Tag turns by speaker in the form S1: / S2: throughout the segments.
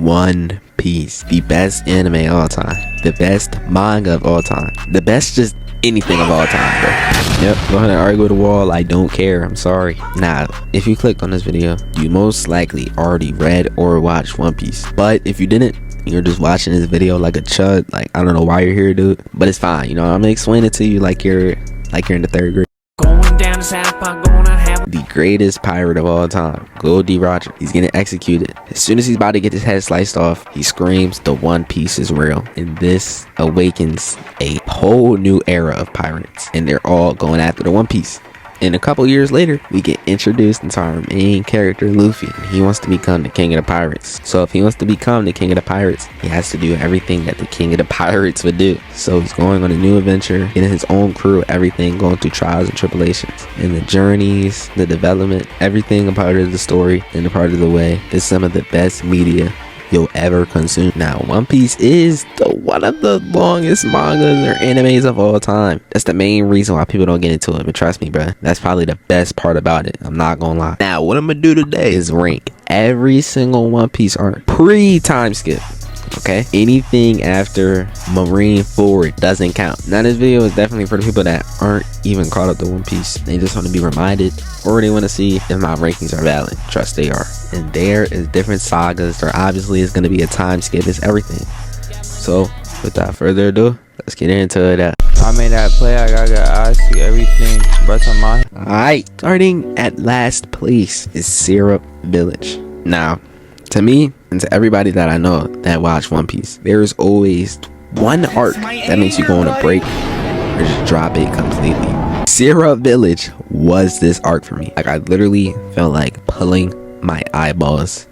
S1: One Piece, the best anime of all time, the best manga of all time, the best just anything of all time, bro. Yep, go ahead and argue with the wall. I don't care. I'm sorry. Now, if you clicked on this video, you most likely already read or watched One Piece. But if you didn't, you're just watching this video like a chud. Like, I don't know why you're here, dude. But it's fine. You know, I'm gonna explain it to you like you're in the 3rd grade.
S2: Going down the South Park, going on have
S1: The greatest pirate of all time, Goldie Roger. He's getting executed. As soon as he's about to get his head sliced off, he screams, "The One Piece is real." And this awakens a whole new era of pirates, and they're all going after the One Piece. And a couple years later, we get introduced into our main character, Luffy. He wants to become the king of the pirates. So if he wants to become the king of the pirates, he has to do everything that the king of the pirates would do. So he's going on a new adventure, getting his own crew, everything, going through trials and tribulations. And the journeys, the development, everything a part of the story and a part of the way is some of the best media you'll ever consume. Now, One Piece is one of the longest mangas or animes of all time. That's the main reason why people don't get into it. But trust me, bro, that's probably the best part about it. I'm not gonna lie. Now, what I'm gonna do today is rank every single One Piece arc pre-time skip. Okay, anything after Marine Forward doesn't count. Now, this video is definitely for the people that aren't even caught up to One Piece. They just want to be reminded, or they want to see if my rankings are valid. Trust they are. And there is different sagas. There obviously is going to be a time skip. It's everything. So without further ado, let's get into it.
S3: I made that play. I gotta ask you everything. Brush on my.
S1: Alright, starting at last place is Syrup Village. Now, to me and to everybody that I know that watch One Piece, there is always one arc that makes you go on a break or just drop it completely. Syrup Village was this arc for me. Like, I literally felt like pulling my eyeballs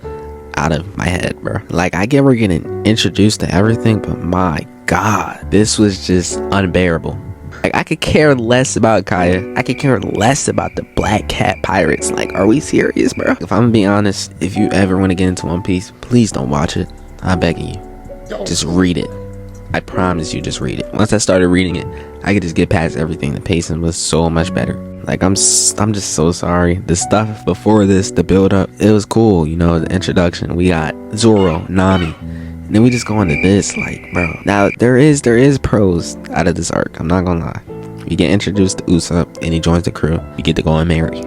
S1: out of my head, bro. Like, I get we're getting introduced to everything, but my god, this was just unbearable. Like, I could care less about Kaya. I could care less about the Black Cat Pirates. Like, are we serious, bro? If I'm gonna be honest, if you ever want to get into One Piece, please don't watch it. I'm begging you. Just read it. I promise you, just read it. Once I started reading it, I could just get past everything. The pacing was so much better. Like, I'm just so sorry. The stuff before this, the build up, it was cool. You know, the introduction. We got Zoro, Nami. And then we just go into this, like, bro. Now, there is pros out of this arc. I'm not gonna lie. We get introduced to Usopp, and he joins the crew. We get to go and marry.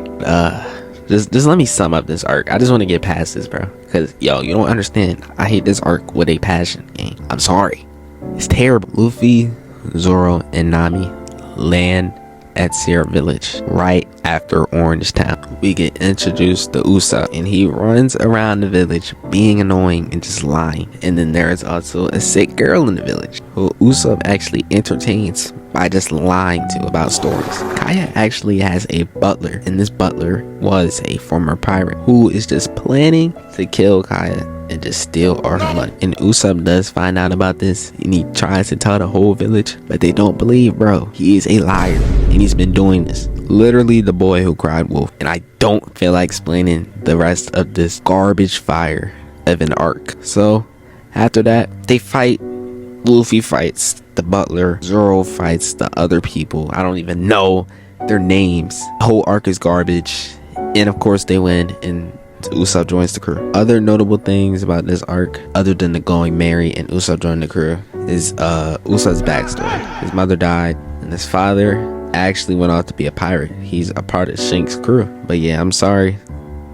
S1: Just let me sum up this arc. I just want to get past this, bro. Because, yo, you don't understand. I hate this arc with a passion, gang. I'm sorry. It's terrible. Luffy, Zoro, and Nami land at Syrup Village right after Orange Town. We get introduced to Usopp, and he runs around the village being annoying and just lying. And then there is also a sick girl in the village who Usopp actually entertains by just lying to about stories. Kaya actually has a butler, and this butler was a former pirate who is just planning to kill Kaya and just steal all her money. And Usopp does find out about this, and he tries to tell the whole village, but they don't believe, bro. He is a liar, and he's been doing this. Literally the boy who cried wolf. And I don't feel like explaining the rest of this garbage fire of an arc. So after that, they fight. Luffy fights the butler. Zoro fights the other people. I don't even know their names. The whole arc is garbage. And of course they win, and Usopp joins the crew. Other notable things about this arc, other than the going merry and Usopp joining the crew, is Usopp's backstory. His mother died, and his father actually went off to be a pirate. He's a part of Shank's crew. But yeah, I'm sorry.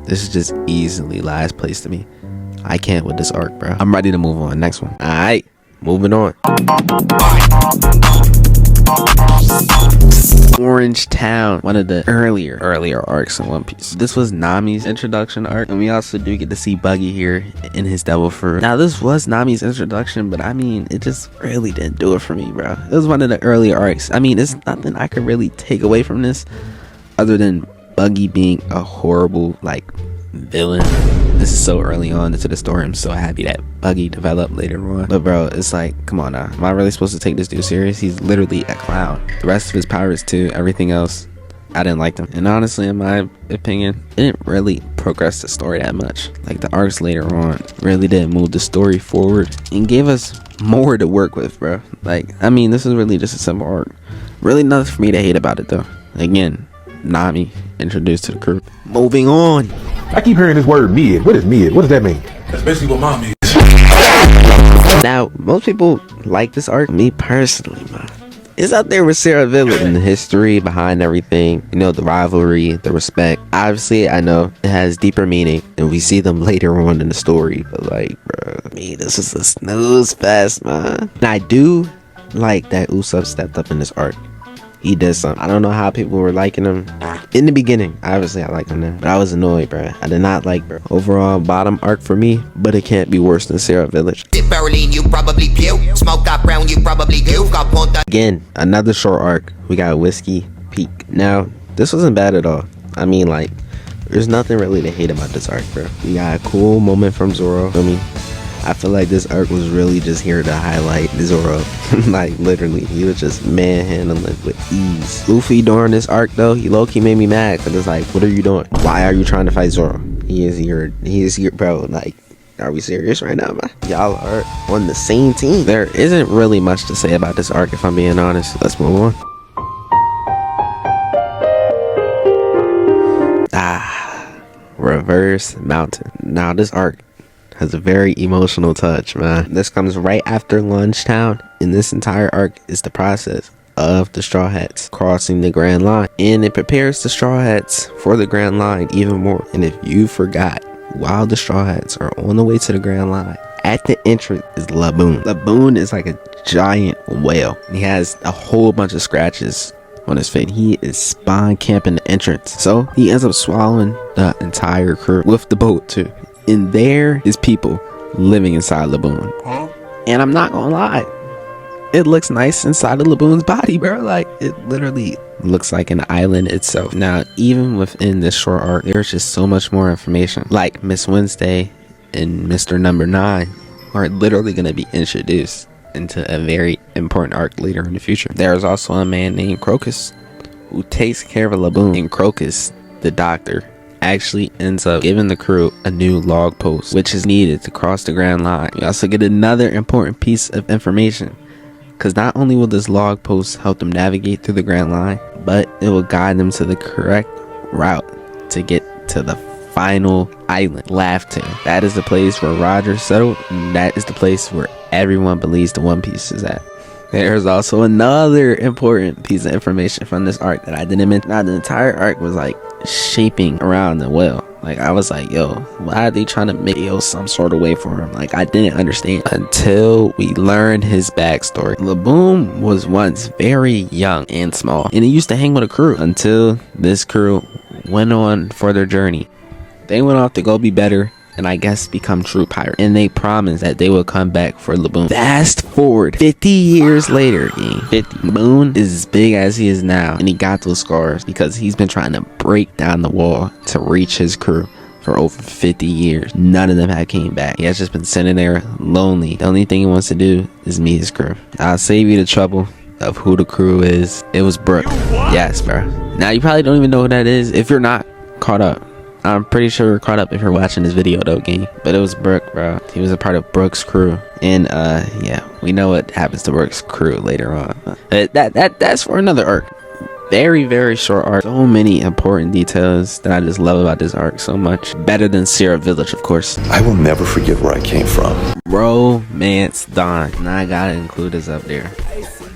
S1: This is just easily last place to me. I can't with this arc, bro. I'm ready to move on. Next one. Alright, moving on. Orange Town, one of the earlier arcs in One Piece. This was Nami's introduction arc, and we also do get to see Buggy here in his devil fruit. Now, this was Nami's introduction, but I mean, it just really didn't do it for me, bro. It was one of the earlier arcs. I mean, there's nothing I could really take away from this other than Buggy being a horrible, like, villain. This is so early on into the story. I'm so happy that Buggy developed later on. But bro, it's like, come on now. Am I really supposed to take this dude serious? He's literally a clown. The rest of his pirates too. Everything else, I didn't like them. And honestly, in my opinion, it didn't really progress the story that much. Like, the arcs later on really didn't move the story forward and gave us more to work with, bro. Like, I mean, this is really just a simple arc. Really nothing for me to hate about it though. Again, Nami introduced to the crew. Moving on.
S4: I keep hearing this word mid. What is mid? What does that mean?
S5: That's basically what mom is.
S1: Now, most people like this arc. Me personally, man, it's up there with Sarah Village. And the history behind everything, you know, the rivalry, the respect. Obviously, I know it has deeper meaning, and we see them later on in the story. But like, bro, me, this is a snooze fest, man. And I do like that Usopp stepped up in this arc. He did something. I don't know how people were liking him in the beginning. Obviously, I like him now, but I was annoyed, bro. I did not like, bro. Overall, bottom arc for me, but it can't be worse than Sarah Village.
S4: Berlin, you probably puke. Smoke up brown, you probably do.
S1: Again, another short arc. We got Whiskey Peak. Now, this wasn't bad at all. I mean, like, there's nothing really to hate about this arc, bro. We got a cool moment from Zoro. I mean, I feel like this arc was really just here to highlight Zoro. Like, literally, he was just manhandling with ease. Luffy during this arc, though, he low-key made me mad, because it's like, what are you doing? Why are you trying to fight Zoro? He is here, bro. Like, are we serious right now, man? Y'all are on the same team. There isn't really much to say about this arc, if I'm being honest. Let's move on. Reverse Mountain. Now, this arc has a very emotional touch, man. This comes right after Lunchtown, and this entire arc is the process of the Straw Hats crossing the Grand Line, and it prepares the Straw Hats for the Grand Line even more. And if you forgot, while the Straw Hats are on the way to the Grand Line, at the entrance is Laboon. Laboon is like a giant whale. He has a whole bunch of scratches on his face. He is spawn camping the entrance, so he ends up swallowing the entire crew with the boat too. And there is people living inside Laboon. And I'm not gonna lie, it looks nice inside of Laboon's body, bro. Like, it literally looks like an island itself. Now, even within this short arc, there's just so much more information. Like, Miss Wednesday and Mr. Number 9 are literally gonna be introduced into a very important arc later in the future. There's also a man named Crocus who takes care of Laboon. And Crocus, the doctor, actually ends up giving the crew a new log post, which is needed to cross the Grand Line. We also get another important piece of information, because not only will this log post help them navigate through the Grand Line, but it will guide them to the correct route to get to the final island, Laughton. That is the place where Roger settled, and that is the place where everyone believes the One Piece is at. There's also another important piece of information from this arc that I didn't mention. Now, the entire arc was like shaping around the whale. Like, I was like, yo, why are they trying to make some sort of way for him? Like, I didn't understand until we learned his backstory. Laboon was once very young and small, and he used to hang with a crew until this crew went on for their journey. They went off to go be better, and I guess become true pirates. And they promised that they would come back for Laboon. Fast forward 50 years later, gang. 50. Laboon is as big as he is now, and he got those scars because he's been trying to break down the wall to reach his crew for over 50 years. None of them have came back. He has just been sitting there lonely. The only thing he wants to do is meet his crew. I'll save you the trouble of who the crew is. It was Brook. Yes, bro. Now, you probably don't even know who that is if you're not caught up. I'm pretty sure you're caught up if you're watching this video though, gang. But it was Brook, bro. He was a part of Brook's crew. And yeah, we know what happens to Brook's crew later on. That's for another arc. Very, very short arc. So many important details that I just love about this arc so much. Better than Sierra Village, of course.
S5: I will never forget where I came from.
S1: Romance Dawn. And I gotta include this up there.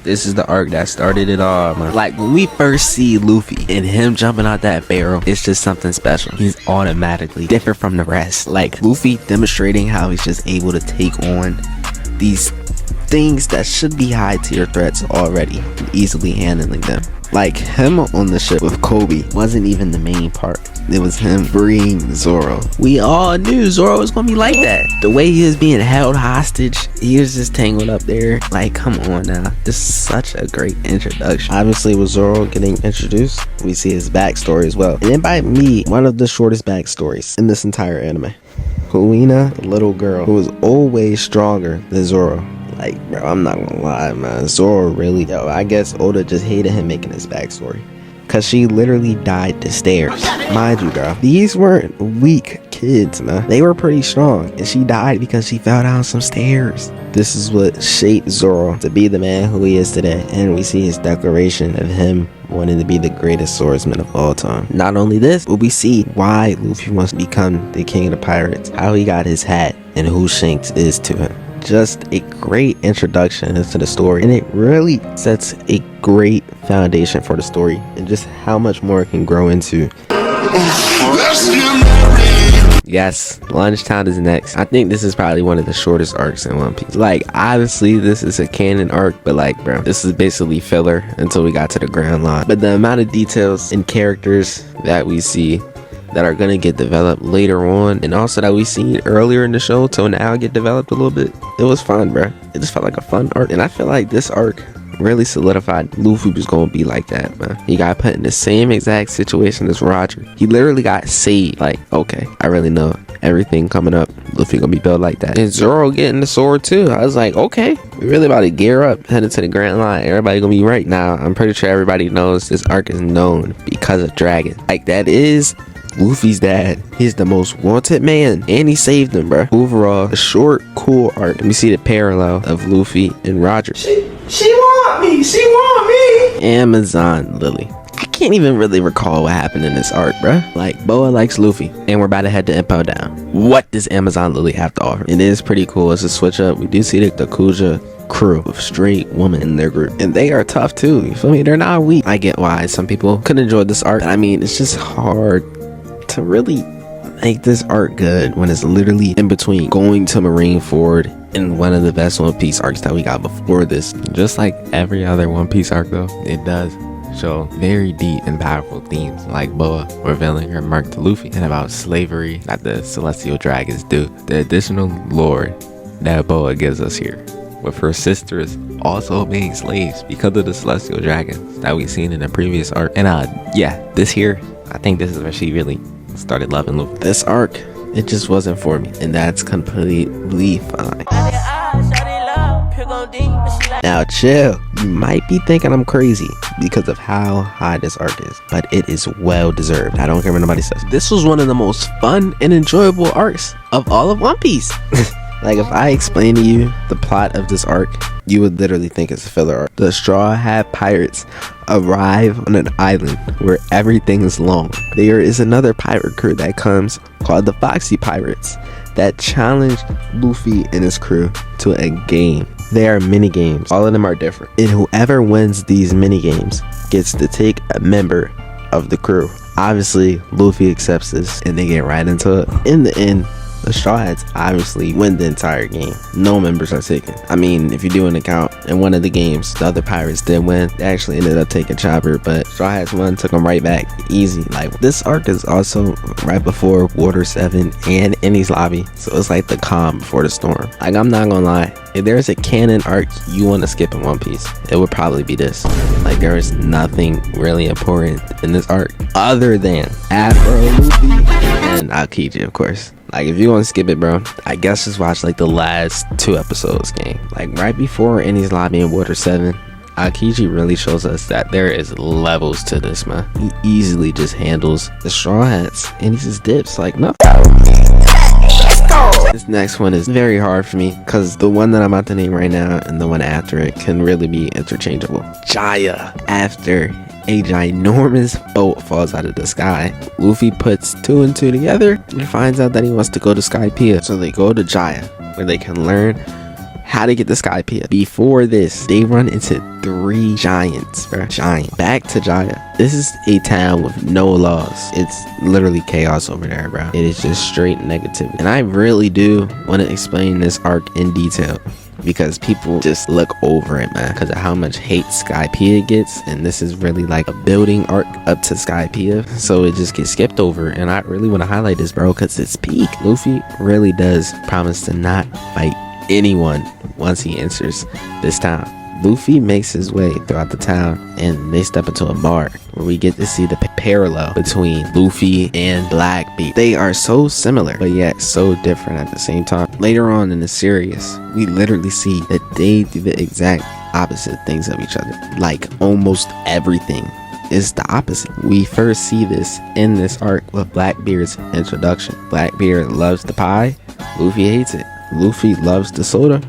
S1: This is the arc that started it all, man. Like, when we first see Luffy and him jumping out that barrel, it's just something special. He's automatically different from the rest. Like, Luffy demonstrating how he's just able to take on these things that should be high tier threats already, and easily handling them. Like, him on the ship with Kobe wasn't even the main part. It was him freeing Zoro. We all knew Zoro was gonna be like that. The way he was being held hostage, he was just tangled up there. Like, come on now. This is such a great introduction. Obviously, with Zoro getting introduced, we see his backstory as well. And it might be one of the shortest backstories in this entire anime. Kuina, the little girl who was always stronger than Zoro. Like, bro, I'm not gonna lie, man. Zoro really, I guess Oda just hated him making his backstory, cause she literally died to stairs. Mind you, girl, these weren't weak kids, man. They were pretty strong, and she died because she fell down some stairs. This is what shaped Zoro to be the man who he is today, and we see his declaration of him wanting to be the greatest swordsman of all time. Not only this, but we see why Luffy wants to become the king of the pirates, how he got his hat, and who Shanks is to him. just a great introduction into the story, and it really sets a great foundation for the story and just how much more it can grow into. Yes, Lunchtime is next. I think this is probably one of the shortest arcs in One Piece. Like, obviously this is a canon arc, but like, bro, this is basically filler until we got to the Grand Line. But the amount of details and characters that we see that are gonna get developed later on, and also that we seen earlier in the show till now get developed a little bit, it was fun, bro. It just felt like a fun arc, and I feel like this arc really solidified Luffy was gonna be like that, man. He got put in the same exact situation as Roger. He literally got saved. Like, okay, I really know everything coming up, Luffy gonna be built like that. And Zoro getting the sword too. I was like, okay, we really about to gear up, headed to the Grand Line. Everybody gonna be right. Now I'm pretty sure everybody knows this arc is known because of Dragon. Like, that is Luffy's dad. He's the most wanted man, and he saved him, bro. Overall, a short, cool arc. And we see the parallel of Luffy and Roger.
S6: She want me. She want me.
S1: Amazon Lily. I can't even really recall what happened in this arc, bro. Like, Boa likes Luffy, and we're about to head to Impel Down. What does Amazon Lily have to offer? It is pretty cool. It's a switch up. We do see the Kuja crew of straight women in their group, and they are tough too. You feel me? They're not weak. I get why some people couldn't enjoy this arc. I mean, it's just hard to really make this arc good when it's literally in between going to Marineford and one of the best One Piece arcs that we got before this. Just like every other One Piece arc though, it does show very deep and powerful themes, like Boa revealing her mark to Luffy and about slavery that the Celestial Dragons do. The additional lore that Boa gives us here, with her sisters also being slaves because of the Celestial Dragons that we've seen in the previous arc. And yeah, this here, I think this is where she really started loving Luffy. This arc, it just wasn't for me, and that's completely fine. Now chill, you might be thinking I'm crazy because of how high this arc is, but it is well deserved. I don't care what nobody says. This was one of the most fun and enjoyable arcs of all of One Piece. Like, if I explain to you the plot of this arc, you would literally think it's a filler arc. The Straw Hat Pirates arrive on an island where everything is long. There is another pirate crew that comes called the Foxy Pirates that challenge Luffy and his crew to a game. They are mini games. All of them are different. And whoever wins these mini games gets to take a member of the crew. Obviously, Luffy accepts this and they get right into it. In the end, the Straw Hats obviously win the entire game. No members are taken. I mean, if you do an account in one of the games, the other pirates did win. They actually ended up taking Chopper, but Straw Hats won, took them right back. Easy. Like, this arc is also right before Water 7 and Enies Lobby. So it's like the calm before the storm. Like, I'm not gonna lie. If there's a canon arc you want to skip in One Piece, it would probably be this. Like, there is nothing really important in this arc other than Afro, Luffy, and Aokiji, of course. Like, if you want to skip it, bro, I guess just watch like the last 2 episodes, gang. Like, right before Enies Lobby and Water 7, Aokiji really shows us that there is levels to this, man. He easily just handles the Straw Hats and he just dips. Like, no. This next one is very hard for me because the one that I'm about to name right now and the one after it can really be interchangeable. Jaya. After a ginormous boat falls out of the sky, Luffy puts 2 and 2 together and finds out that he wants to go to Skypiea. So they go to Jaya, where they can learn how to get to Skypiea. Before this, they run into 3 giants, bro. Giant. Back to Jaya. This is a town with no laws. It's literally chaos over there, bro. It is just straight negativity. And I really do want to explain this arc in detail, because people just look over it, man, because of how much hate Skypiea gets. And this is really like a building arc up to Skypiea, so it just gets skipped over. And I really want to highlight this, bro, because it's peak. Luffy really does promise to not fight anyone once he enters this town. Luffy makes his way throughout the town and they step into a bar where we get to see the parallel between Luffy and Blackbeard. They are so similar but yet so different at the same time. Later on in the series, we literally see that they do the exact opposite things of each other. Like, almost everything is the opposite. We first see this in this arc with Blackbeard's introduction. Blackbeard loves the pie, Luffy hates it. Luffy loves the soda,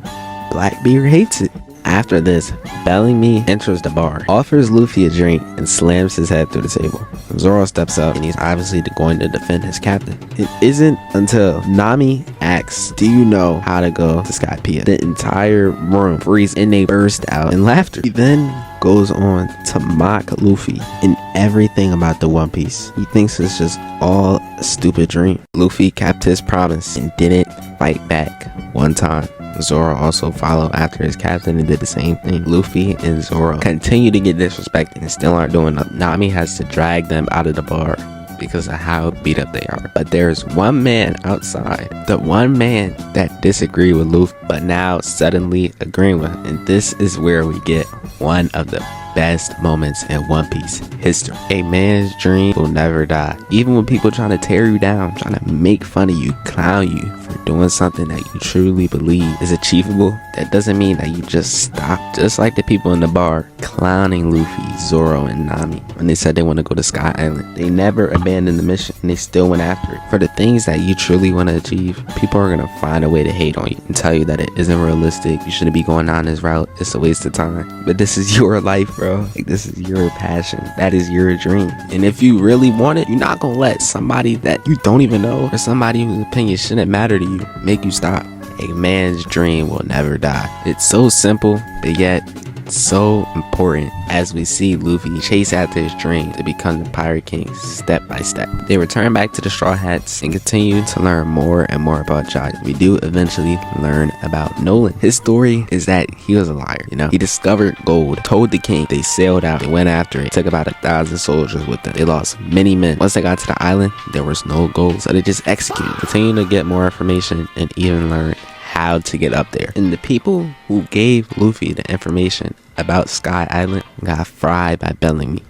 S1: Blackbeard hates it. After this, Bellamy enters the bar, offers Luffy a drink, and slams his head through the table. Zoro steps up, and he's obviously going to defend his captain. It isn't until Nami asks, "Do you know how to go to Skypiea?" The entire room freezes and they burst out in laughter. He then goes on to mock Luffy and everything about the One Piece. He thinks it's just all a stupid dream. Luffy kept his promise and didn't fight back one time. Zoro also followed after his captain and did the same thing. Luffy and Zoro continue to get disrespected and still aren't doing nothing. Nami has to drag them out of the bar because of how beat up they are. But there's one man outside, the one man that disagreed with Luffy, but now suddenly agreeing with him. And this is where we get one of the best moments in One Piece history. A man's dream will never die. Even when people trying to tear you down, trying to make fun of you, clown you for doing something that you truly believe is achievable, that doesn't mean that you just stop. Just like the people in the bar clowning Luffy, Zoro, and Nami when they said they want to go to Sky Island. They never abandoned the mission and they still went after it. For the things that you truly want to achieve, people are going to find a way to hate on you and tell you that it isn't realistic. You shouldn't be going down this route. It's a waste of time. But this is your life, bro. Like, this is your passion. That is your dream. And if you really want it, you're not going to let somebody that you don't even know or somebody whose opinion shouldn't matter to you make you stop. A man's dream will never die. It's so simple, but yet so important as we see Luffy chase after his dream to become the Pirate King step by step. They return back to the Straw Hats and continue to learn more and more about Jiraiya. We do eventually learn about Nolan. His story is that he was a liar, you know. He discovered gold, told the king, they sailed out, they went after it, took about 1,000 soldiers with them. They lost many men. Once they got to the island, there was no gold, so they just executed. Continue to get more information and even learn how to get up there. And the people who gave Luffy the information about Sky Island got fried by Bellamy.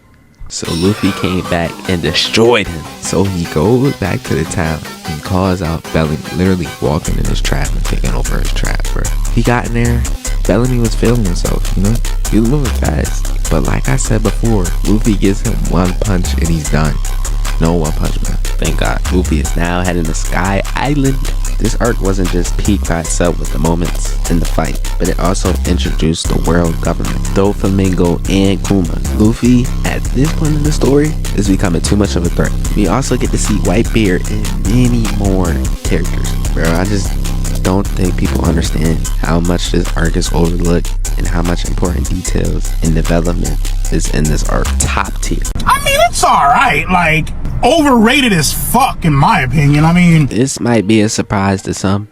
S1: So Luffy came back and destroyed him. So he goes back to the town and calls out Bellamy, literally walking in his trap and taking over his trap, bro. He got in there, Bellamy was feeling himself, you know? He was moving fast. But like I said before, Luffy gives him one punch and he's done. No One Punch Man. Thank God. Luffy is now heading to Sky Island. This arc wasn't just peak by itself with the moments in the fight, but it also introduced the world government, Doflamingo, and Kuma. Luffy, at this point in the story, is becoming too much of a threat. We also get to see Whitebeard and many more characters. Bro, I just don't think people understand how much this arc is overlooked and how much important details and development is in this arc. Top tier.
S6: I mean, it's alright. Like, overrated as fuck, in my opinion. I mean,
S1: This might be a surprise to some,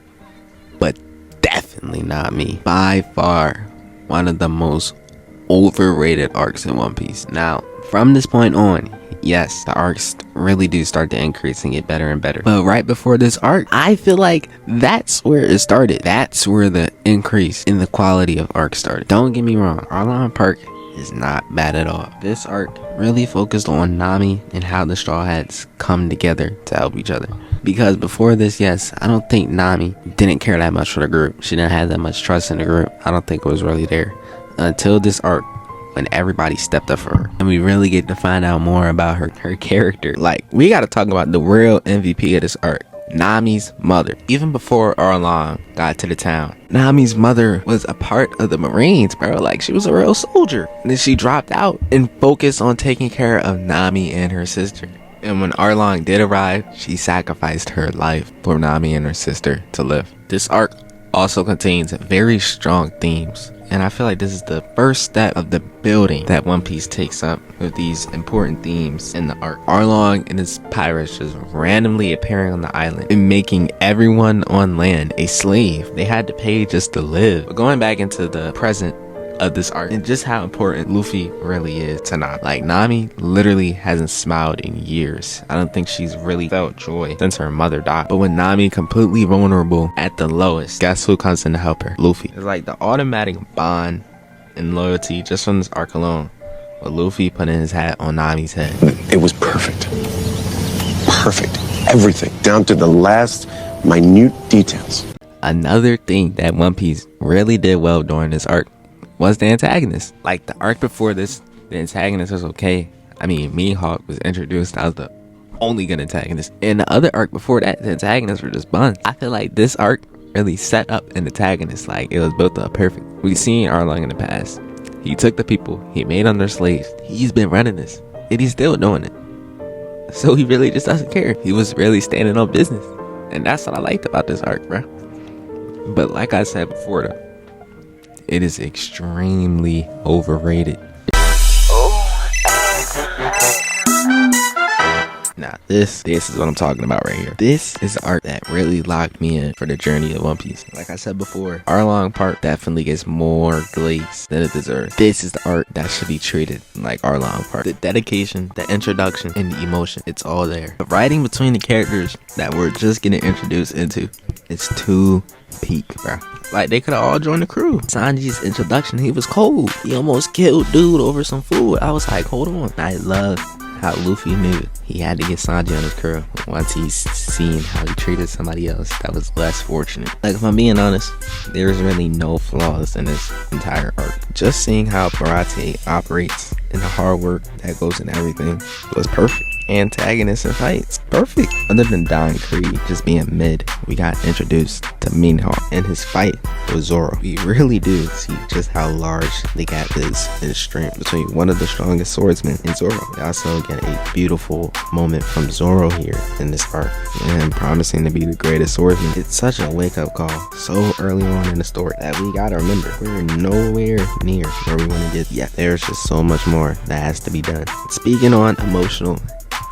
S1: but definitely not me. By far, one of the most overrated arcs in One Piece. Now, from this point on, yes, the arcs really do start to increase and get better and better. But right before this arc, I feel like that's where it started. That's where the increase in the quality of arc started. Don't get me wrong, Arlong Park is not bad at all. This arc really focused on Nami and how the Straw Hats come together to help each other. Because before this, yes, I don't think Nami didn't care that much for the group. She didn't have that much trust in the group. I don't think it was really there until this arc, when everybody stepped up for her and we really get to find out more about her character. Like, we got to talk about the real MVP of this arc, Nami's mother. Even before Arlong got to the town, Nami's mother was a part of the Marines, bro. Like, she was a real soldier. And then she dropped out and focused on taking care of Nami and her sister. And when Arlong did arrive, she sacrificed her life for Nami and her sister to live. This arc also contains very strong themes, and I feel like this is the first step of the building that One Piece takes up with these important themes in the arc. Arlong and his pirates just randomly appearing on the island and making everyone on land a slave. They had to pay just to live. But going back into the present of this arc and just how important Luffy really is to Nami. Like, Nami literally hasn't smiled in years. I don't think she's really felt joy since her mother died. But when Nami completely vulnerable at the lowest, guess who comes in to help her? Luffy. It's like the automatic bond and loyalty just from this arc alone, with Luffy putting his hat on Nami's head.
S5: It was perfect. Perfect. Everything, down to the last minute details.
S1: Another thing that One Piece really did well during this arc was the antagonist. Like, the arc before this, the antagonist was okay. I mean, Mihawk was introduced as the only good antagonist. In the other arc before that, the antagonists were just buns. I feel like this arc really set up an antagonist. Like, it was built up perfect. We've seen Arlong in the past. He took the people he made them their slaves. He's been running this, and he's still doing it. So he really just doesn't care. He was really standing on business, and that's what I liked about this arc, bro. But like I said before, though, it is extremely overrated. Now this is what I'm talking about right here. This is the arc that really locked me in for the journey of One Piece. Like I said before, Arlong Park definitely gets more glaze than it deserves. This is the arc that should be treated like Arlong Park. The dedication, the introduction, and the emotion, it's all there. The writing between the characters that we're just getting introduced into is too peak, bro. Like, they could have all joined the crew. Sanji's introduction, he was cold. He almost killed dude over some food. I was like, hold on. I love how Luffy knew he had to get Sanji on his crew once he's seen how he treated somebody else that was less fortunate. Like, if I'm being honest, there's really no flaws in this entire arc. Just seeing how Baratie operates and the hard work that goes in everything was perfect. Antagonists and fights, perfect. Other than Don Krieg just being mid, we got introduced to Minho and his fight with Zoro. We really do see just how large the gap is in strength between one of the strongest swordsmen and Zoro. We also get a beautiful moment from Zoro here in this arc, and promising to be the greatest swordsman. It's such a wake-up call so early on in the story that we gotta remember we're nowhere near where we want to get yet. There's just so much more that has to be done. Speaking on emotional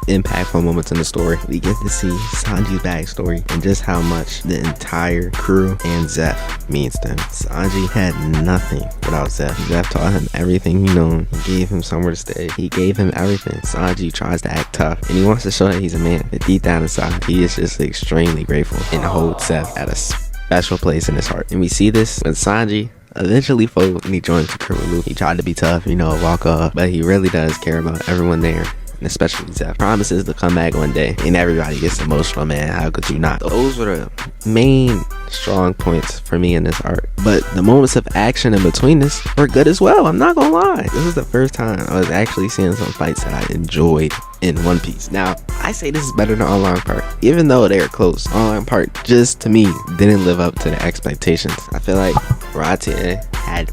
S1: impactful moments in the story, we get to see Sanji's backstory and just how much the entire crew and Zeph means to him. Sanji had nothing without Zeph. Zeph taught him everything he knew. He gave him somewhere to stay. He gave him everything. Sanji tries to act tough and he wants to show that he's a man, but deep down inside he is just extremely grateful and holds Zeph at a special place in his heart. And we see this when Sanji eventually folds and he joins the crew with Luffy. He tried to be tough, you know, walk off, but he really does care about everyone there, and especially Zeph. Promises to come back one day, and everybody gets emotional, man. How could you not? Those were the main strong points for me in this arc. But the moments of action in between this were good as well. I'm not gonna lie. This is the first time I was actually seeing some fights that I enjoyed in One Piece. Now, I say this is better than Arlong Park, even though they are close. Arlong Park, just to me, didn't live up to the expectations. I feel like Baratie had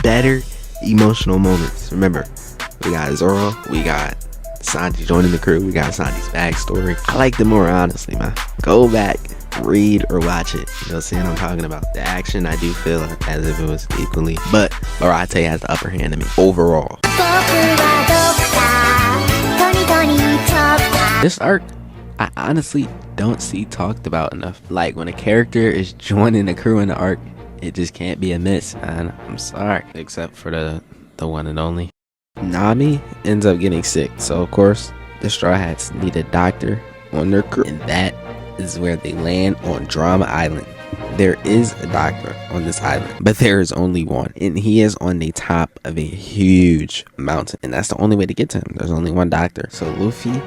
S1: better emotional moments. Remember, we got Zoro, we got Sanji joining the crew, we got Sanji's backstory. I liked it more, honestly, man. Go back, read or watch it. You know what I'm talking about? The action, I do feel as if it was equally, but Baratie has the upper hand in me overall. This arc, I honestly don't see talked about enough. Like, when a character is joining the crew in the arc, it just can't be a miss, man. I'm sorry. Except for the one and only. Nami ends up getting sick, so of course the Straw Hats need a doctor on their crew, and that is where they land on Drama Island. There is a doctor on this island, but there is only one, and he is on the top of a huge mountain, and that's the only way to get to him. There's only one doctor, so Luffy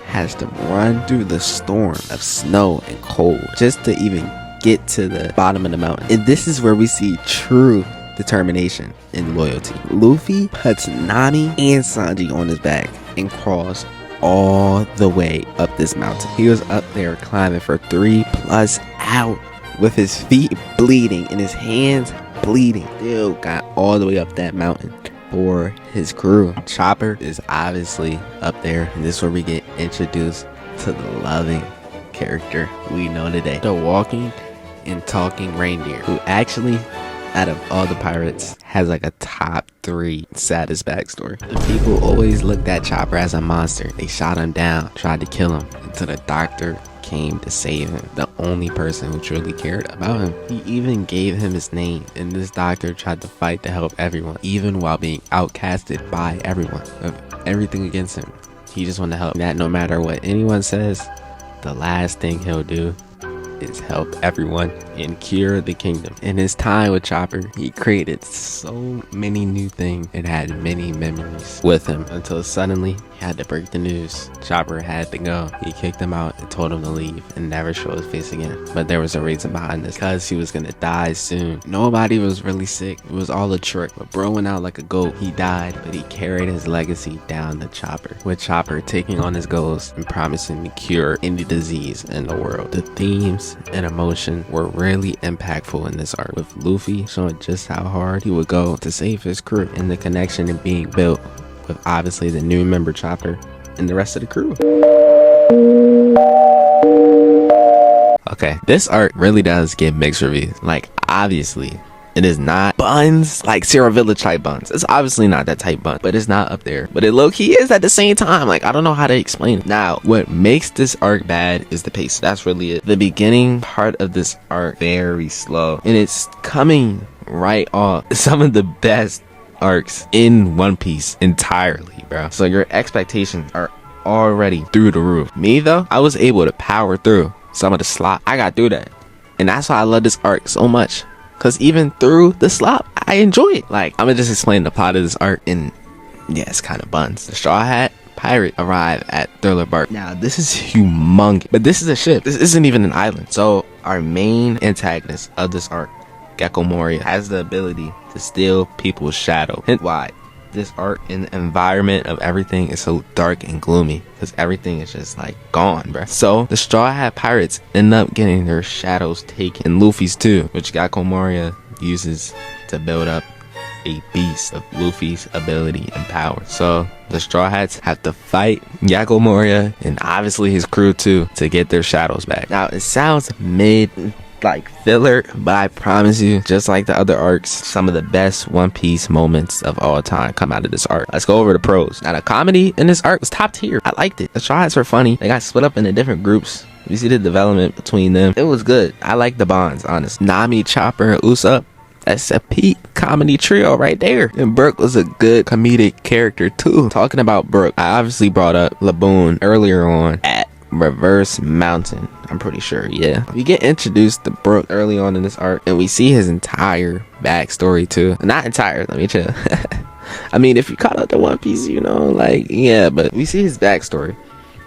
S1: has to run through the storm of snow and cold just to even get to the bottom of the mountain. And this is where we see true determination and loyalty. Luffy puts Nami and Sanji on his back and crawls all the way up this mountain. He was up there climbing for 3+ hours with his feet bleeding and his hands bleeding. Still got all the way up that mountain for his crew. Chopper is obviously up there, and this is where we get introduced to the loving character we know today, the walking and talking reindeer, who actually, out of all the pirates, has like a top 3 saddest backstory. The people always looked at Chopper as a monster. They shot him down, tried to kill him, until the doctor came to save him, the only person who truly cared about him. He even gave him his name, and this doctor tried to fight to help everyone, even while being outcasted by everyone, of everything against him. He just wanted to help. That no matter what anyone says, the last thing he'll do is help everyone and cure the kingdom. In his time with Chopper, he created so many new things and had many memories with him, until suddenly he had to break the news. Chopper had to go. He kicked him out and told him to leave and never show his face again. But there was a reason behind this, because he was gonna die soon. Nobody was really sick. It was all a trick. But bro went out like a goat. He died, but he carried his legacy down to Chopper, with Chopper taking on his goals and promising to cure any disease in the world. The themes and emotion were really impactful in this arc, with Luffy showing just how hard he would go to save his crew, and the connection and being built with obviously the new member Chopper and the rest of the crew. Okay, this arc really does get mixed reviews. Like, obviously it is not buns like Zero Village type buns. It's obviously not that type bun, but it's not up there. But it low-key is at the same time. Like, I don't know how to explain it. Now, what makes this arc bad is the pace. That's really it. The beginning part of this arc very slow, and it's coming right off some of the best arcs in One Piece entirely, bro. So your expectations are already through the roof. Me though, I was able to power through some of the slop. I got through that, and that's why I love this arc so much. Cause even through the slop, I enjoy it. Like, I'm gonna just explain the plot of this arc, and yeah, it's kind of buns. The Straw Hat Pirate arrive at Thriller Bark. Now, this is humongous, but this is a ship. This isn't even an island. So our main antagonist of this arc, Gecko Moria, has the ability to steal people's shadow. Hence why this arc and the environment of everything is so dark and gloomy, because everything is just like gone, bruh. So the Straw Hat Pirates end up getting their shadows taken, and Luffy's too, which Gecko Moria uses to build up a beast of Luffy's ability and power. So the Straw Hats have to fight Gecko Moria and obviously his crew too to get their shadows back. Now, it sounds mid like filler, but I promise you, just like the other arcs, some of the best One Piece moments of all time come out of this arc. Let's go over the pros. Now, the comedy in this arc was top tier. I liked it. The Straw Hats were funny. They got split up into different groups. You see the development between them. It was good. I like the bonds, honest. Nami, Chopper, and Usopp, that's a peak comedy trio right there. And Brook was a good comedic character too. Talking about Brook, I obviously brought up Laboon earlier on at Reverse Mountain, I'm pretty sure. Yeah, we get introduced to Brook early on in this arc, and we see his entire backstory too. Not entire, let me chill. I mean, if you caught up to One Piece, you know, like, yeah, but we see his backstory,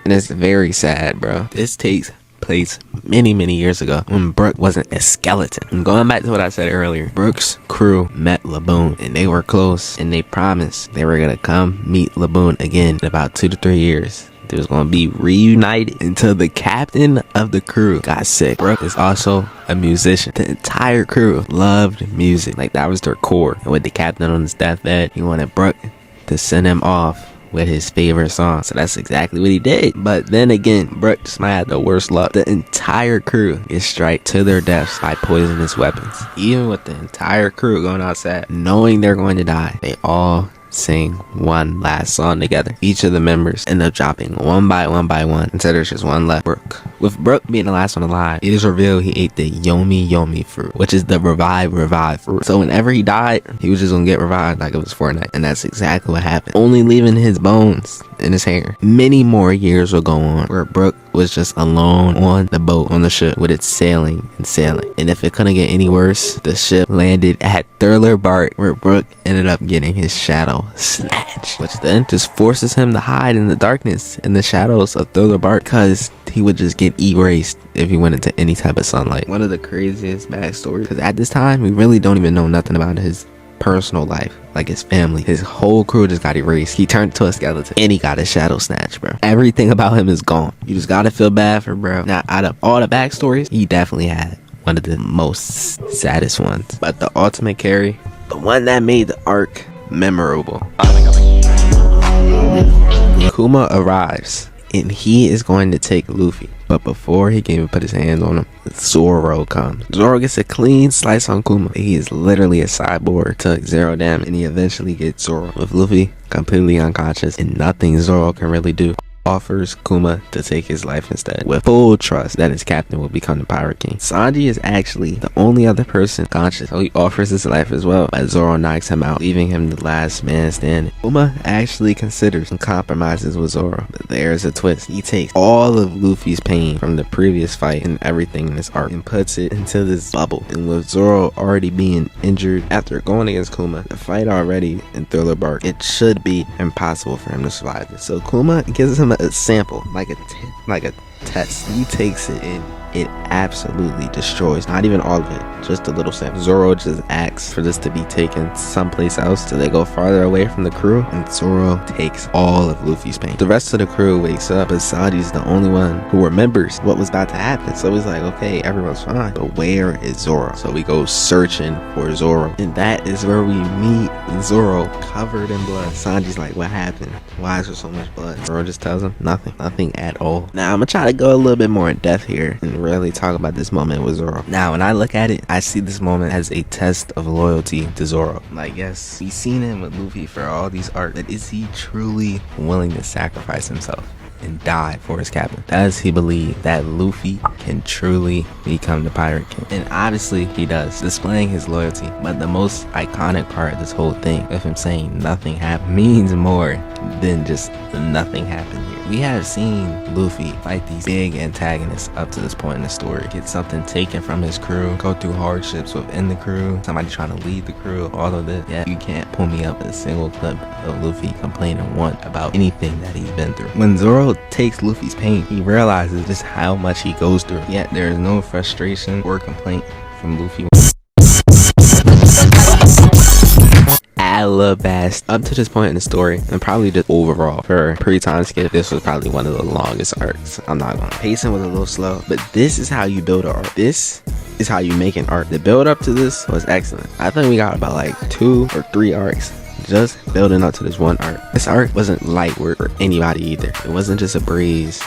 S1: and it's very sad, bro. This takes place many years ago when Brook wasn't a skeleton. And going back to what I said earlier, Brook's crew met Laboon, and they were close, and they promised they were gonna come meet Laboon again in about 2 to 3 years. They was gonna be reunited until the captain of the crew got sick. Brook is also a musician. The entire crew loved music. Like, that was their core. And with the captain on his deathbed, he wanted Brook to send him off with his favorite song. So that's exactly what he did. But then again, Brook just might have the worst luck. The entire crew is strike to their deaths by poisonous weapons. Even with the entire crew going outside, knowing they're going to die, they all sing one last song together. Each of the members end up dropping one by one until there's just one left. Brook. With Brook being the last one alive, it is revealed he ate the Yomi fruit, which is the revive fruit. So whenever he died, he was just gonna get revived like it was Fortnite, and that's exactly what happened. Only leaving his bones in his hair. Many more years will go on where Brook was just alone on the boat, on the ship, with it sailing and sailing. And if it couldn't get any worse, the ship landed at Thriller Bark, where Brook ended up getting his shadow snatched, which then just forces him to hide in the darkness in the shadows of Thriller Bark, because he would just get erased if he went into any type of sunlight. One of the craziest backstories, because at this time we really don't even know nothing about his personal life, like his family. His whole crew just got erased. He turned to a skeleton, and he got his shadow snatched, bro. Everything about him is gone. You just gotta feel bad for bro. Now, out of all the backstories, he definitely had one of the most saddest ones. But the ultimate carry, the one that made the arc memorable, Kuma arrives, and he is going to take Luffy. But before he can even put his hands on him, Zoro comes. Zoro gets a clean slice on Kuma. He is literally a cyborg, took 0 damage, and he eventually gets Zoro. With Luffy completely unconscious and nothing Zoro can really do, offers Kuma to take his life instead, with full trust that his captain will become the Pirate King. Sanji is actually the only other person conscious, so he offers his life as well, but Zoro knocks him out, leaving him the last man standing. Kuma actually considers and compromises with Zoro, but there's a twist. He takes all of Luffy's pain from the previous fight and everything in this arc and puts it into this bubble. And with Zoro already being injured after going against Kuma, the fight already in Thriller Bark, it should be impossible for him to survive it. So Kuma gives him a sample, like a test. He takes it and it absolutely destroys. Not even all of it, just a little sample. Zoro just asks for this to be taken someplace else so they go farther away from the crew, and Zoro takes all of Luffy's pain. The rest of the crew wakes up, but Sanji's the only one who remembers what was about to happen. So he's like, okay, everyone's fine, but where is Zoro? So we go searching for Zoro, and that is where we meet Zoro covered in blood. Sanji's like, what happened? Why is there so much blood? Zoro just tells him nothing at all. Now I'm gonna try to go a little bit more in depth here and really talk about this moment with Zoro. Now when I look at it, I see this moment as a test of loyalty to Zoro. Like, yes, we've seen him with Luffy for all these arcs, but is he truly willing to sacrifice himself and die for his captain? Does he believe that Luffy can truly become the Pirate King? And obviously he does, displaying his loyalty. But the most iconic part of this whole thing, of him saying nothing happened, means more than just nothing happened here. We have seen Luffy fight these big antagonists up to this point in the story, get something taken from his crew, go through hardships within the crew, somebody trying to lead the crew, all of this. Yeah, you can't pull me up with a single clip of Luffy complaining once about anything that he's been through. When Zoro takes Luffy's pain, he realizes just how much he goes through, yet there is no frustration or complaint from Luffy. Alabasta. Up to this point in the story, and probably just overall for pre-time skip, this was probably one of the longest arcs. I'm not gonna. Pacing was a little slow, but this is how you build an arc. This is how you make an arc. The build up to this was excellent. I think we got about like 2 or 3 arcs just building up to this one arc. This arc wasn't light work for anybody either. It wasn't just a breeze.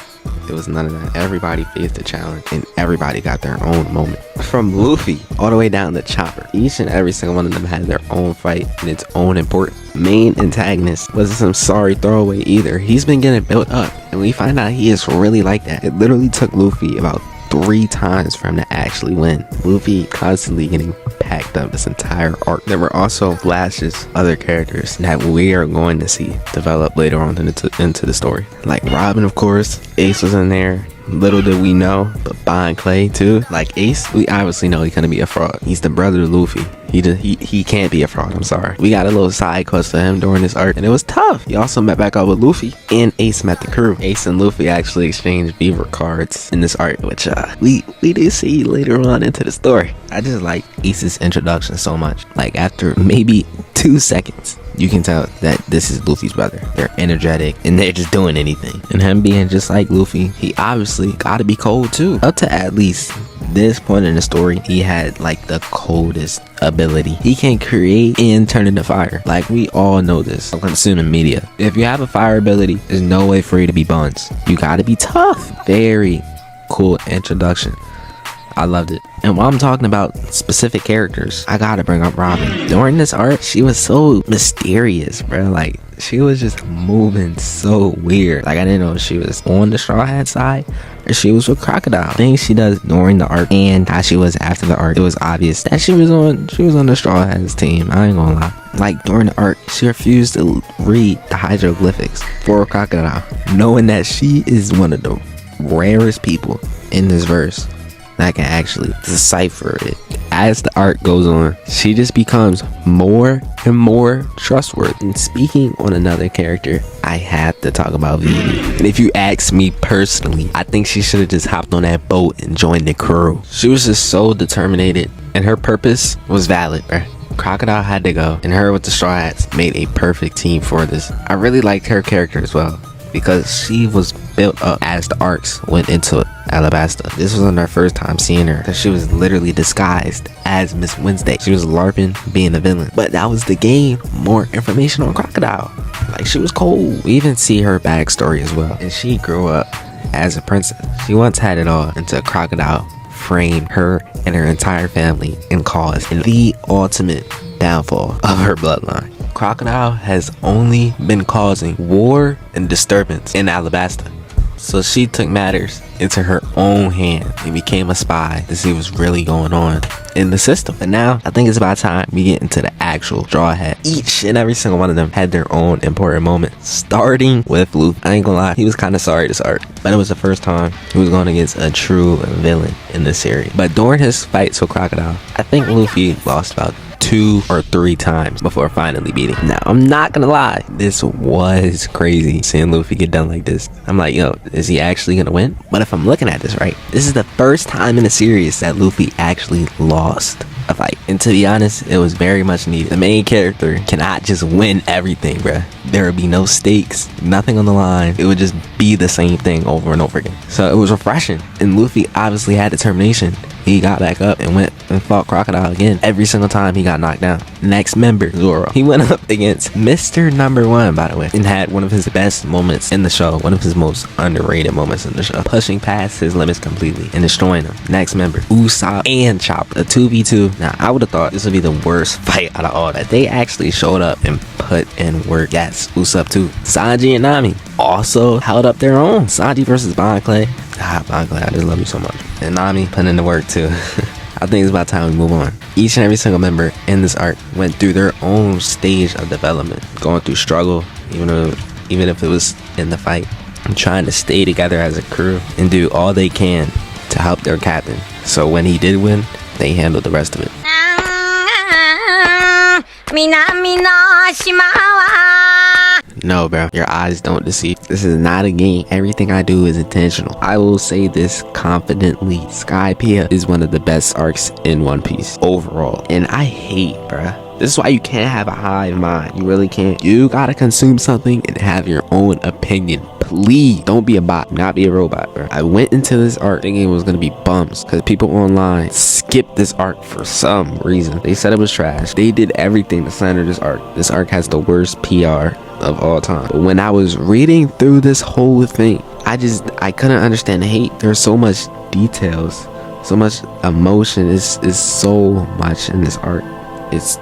S1: It was none of that. Everybody faced a challenge and everybody got their own moment. From Luffy all the way down to Chopper, each and every single one of them had their own fight and its own importance. Main antagonist wasn't some sorry throwaway either. He's been getting built up and we find out he is really like that. It literally took Luffy about 3 times for him to actually win. Luffy constantly getting packed up this entire arc. There were also flashes, other characters that we are going to see develop later on into the story. Like Robin, of course. Ace was in there. Little did we know, but Bond Clay too. Like Ace, we obviously know he's gonna be a fraud. He's the brother of Luffy. He can't be a fraud. I'm sorry. We got a little side quest for him during this arc, and it was tough. He also met back up with Luffy, and Ace met the crew. Ace and Luffy actually exchanged beaver cards in this arc, which we do see later on into the story. I just like Ace's introduction so much. Like after maybe 2 seconds, you can tell that this is Luffy's brother. They're energetic and they're just doing anything. And him being just like Luffy, he obviously gotta be cold too. Up to at least this point in the story, he had like the coldest ability. He can create and turn into fire. Like we all know this from consuming media. If you have a fire ability, there's no way for you to be Buns. You gotta be tough. Very cool introduction. I loved it. And while I'm talking about specific characters, I gotta bring up Robin. During this arc, she was so mysterious, bro. Like she was just moving so weird. Like I didn't know if she was on the Straw Hat side or she was with Crocodile. Things she does during the arc and how she was after the arc, it was obvious that she was on the Straw Hats team. I ain't gonna lie. Like during the arc, she refused to read the hieroglyphics for Crocodile, knowing that she is one of the rarest people in this verse that can actually decipher it. As the arc goes on, she just becomes more and more trustworthy. And speaking on another character, I have to talk about Vivi. And if you ask me personally, I think she should have just hopped on that boat and joined the crew. She was just so determined and her purpose was valid, bruh. Crocodile had to go, and her with the Straw Hats made a perfect team for this. I really liked her character as well, because she was built up as the arcs went into Alabasta. This wasn't our first time seeing her, because she was literally disguised as Miss Wednesday. She was LARPing being the villain, but that was to gain more information on Crocodile. Like she was cold. We even see her backstory as well, and she grew up as a princess. She once had it all until Crocodile framed her and her entire family and caused the ultimate downfall of her bloodline. Crocodile has only been causing war and disturbance in Alabasta. So she took matters into her own hand and became a spy to see what's really going on in the system. And now I think it's about time we get into the actual Straw Hat. Each and every single one of them had their own important moment, starting with Luffy. I ain't gonna lie, he was kind of sorry this arc, but it was the first time he was going against a true villain in this series. But during his fights with Crocodile, I think Luffy lost about 2 or 3 times before finally beating. Now, I'm not gonna lie, this was crazy seeing Luffy get done like this. I'm like, yo, is he actually gonna win? But if I'm looking at this right, this is the first time in the series that Luffy actually lost a fight. And to be honest, it was very much needed. The main character cannot just win everything, bruh. There would be no stakes, nothing on the line. It would just be the same thing over and over again. So it was refreshing. And Luffy obviously had determination. He got back up and went and fought Crocodile again. Every single time he got knocked down. Next member, Zoro. He went up against Mr. Number 1, by the way, and had one of his best moments in the show. One of his most underrated moments in the show. Pushing past his limits completely and destroying them. Next member, Usopp and Chopper. A 2v2. Now, I would have thought this would be the worst fight out of all that. They actually showed up and put in work. Yes, Usopp too. Sanji and Nami also held up their own. Sanji versus Bon Clay. Bon Clay, I just love you so much. And Nami put in the work too. I think it's about time we move on. Each and every single member in this arc went through their own stage of development, going through struggle, even if it was in the fight, and trying to stay together as a crew and do all they can to help their captain. So when he did win, they handled the rest of it. No, bro, your eyes don't deceive. This is not a game. Everything I do is intentional. I will say this confidently. Skypiea is one of the best arcs in One Piece overall. And I hate, bruh. This is why you can't have a hive mind. You really can't. You gotta consume something and have your own opinion. Please don't be a bot, not be a robot, bro. I went into this arc thinking it was gonna be bumps because people online skipped this arc for some reason. They said it was trash. They did everything to slander this arc. This arc has the worst PR of all time. But when I was reading through this whole thing, I couldn't understand the hate. There's so much details, so much emotion. Is so much in this arc. It's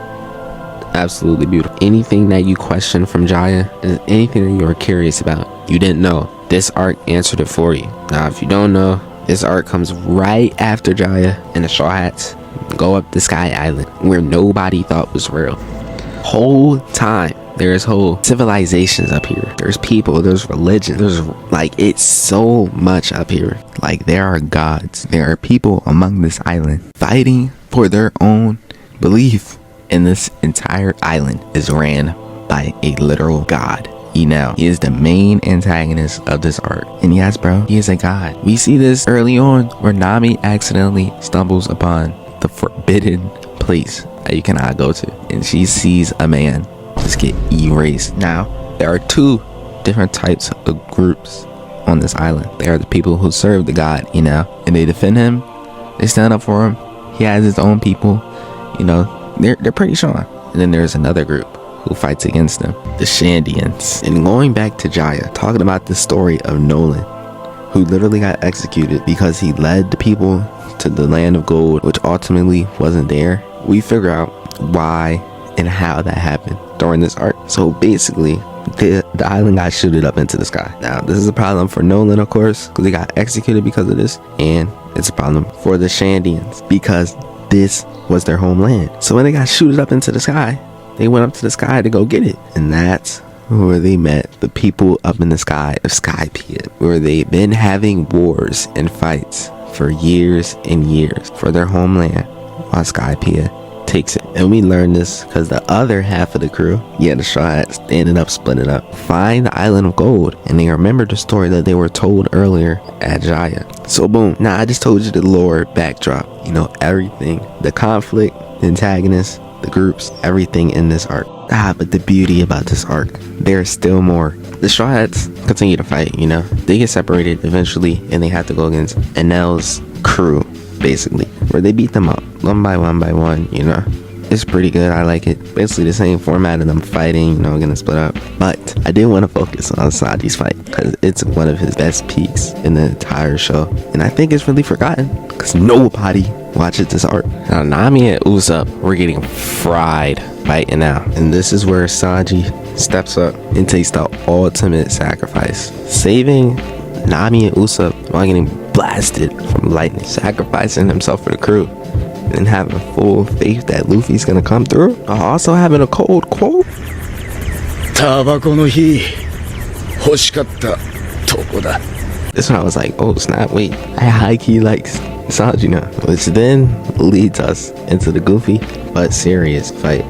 S1: absolutely beautiful. Anything that you question from Jaya, anything that you were curious about, you didn't know, this arc answered it for you. Now, if you don't know, this arc comes right after Jaya and the Straw Hats go up the Sky Island, where nobody thought was real. Whole time, there's whole civilizations up here. There's people, there's religion, there's it's so much up here. Like, there are gods. There are people among this island fighting for their own belief. And this entire island is ran by a literal god. Enel. He is the main antagonist of this arc. And yes, bro, he is a god. We see this early on where Nami accidentally stumbles upon the forbidden place that you cannot go to. And she sees a man just get erased. Now, there are 2 different types of groups on this island. There are the people who serve the god, Enel, and they defend him. They stand up for him. He has his own people. They're pretty strong. And then there's another group who fights against them, the Shandians. And going back to Jaya, talking about the story of Nolan, who literally got executed because he led the people to the land of gold, which ultimately wasn't there. We figure out why and how that happened during this arc. So basically, the island got shooted up into the sky. Now, this is a problem for Nolan, of course, because he got executed because of this, and it's a problem for the Shandians because this was their homeland. So when they got shooted up into the sky, they went up to the sky to go get it. And that's where they met the people up in the sky of Skypiea, where they've been having wars and fights for years and years for their homeland, while Skypiea takes it. And we learned this because the other half of the crew, the Straw Hats, they ended up splitting up, find the island of gold, and they remembered the story that they were told earlier at Jaya. So boom, now I just told you the lore backdrop, everything, the conflict, the antagonists, the groups, everything in this arc. But the beauty about this arc, there's still more. The Straw Hats continue to fight, they get separated eventually, and they have to go against Enel's crew, basically, where they beat them up one by one. It's pretty good. I like it. Basically the same format of them fighting, getting split up. But I did want to focus on Sanji's fight because it's one of his best peaks in the entire show, and I think it's really forgotten because nobody watches this arc. Now, Nami and Usopp were getting fried by Enel, and this is where Sanji steps up and takes the ultimate sacrifice, saving Nami and Usopp while getting blasted from lightning, sacrificing himself for the crew, and having full faith that Luffy's gonna come through. Also having a cold quote. This one I was like, oh snap, wait, I high-key like Sanji now. Which then leads us into the goofy but serious fight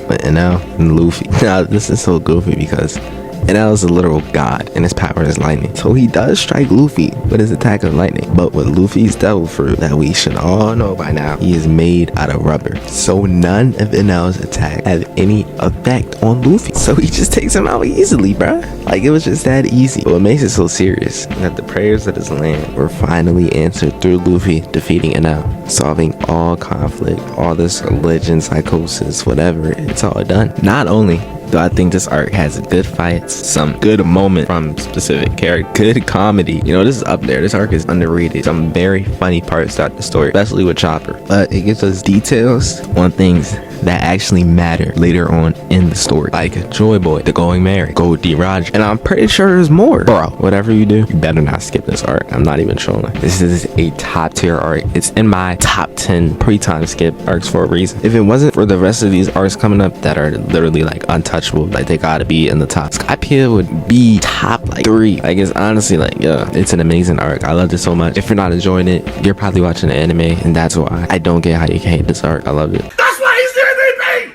S1: with Enel and Luffy. Now this is so goofy because Enel is a literal god and his power is lightning. So he does strike Luffy with his attack of lightning. But with Luffy's devil fruit that we should all know by now, he is made out of rubber. So none of Enel's attacks have any effect on Luffy. So he just takes him out easily, bruh. Like, it was just that easy. But what makes it so serious that the prayers of his land were finally answered through Luffy defeating Enel, solving all conflict, all this religion, psychosis, whatever. It's all done. Not only do I think this arc has good fights, some good moment from specific character, good comedy. You know, this is up there. This arc is underrated. Some very funny parts throughout the story, especially with Chopper. But it gives us details on things that actually matter later on in the story. Like Joy Boy, the Going Merry, Gold D. Roger. And I'm pretty sure there's more. Bro, whatever you do, you better not skip this arc. I'm not even trolling. This is a top tier arc. It's in my top 10 pre-time skip arcs for a reason. If it wasn't for the rest of these arcs coming up that are literally like untouchable, like they gotta be in the top, Skypiea would be top like 3. Like, it's honestly like, yeah, it's an amazing arc. I love it so much. If you're not enjoying it, you're probably watching the anime, and that's why. I don't get how you can hate this arc. I love it.
S6: That's why he's the MVP!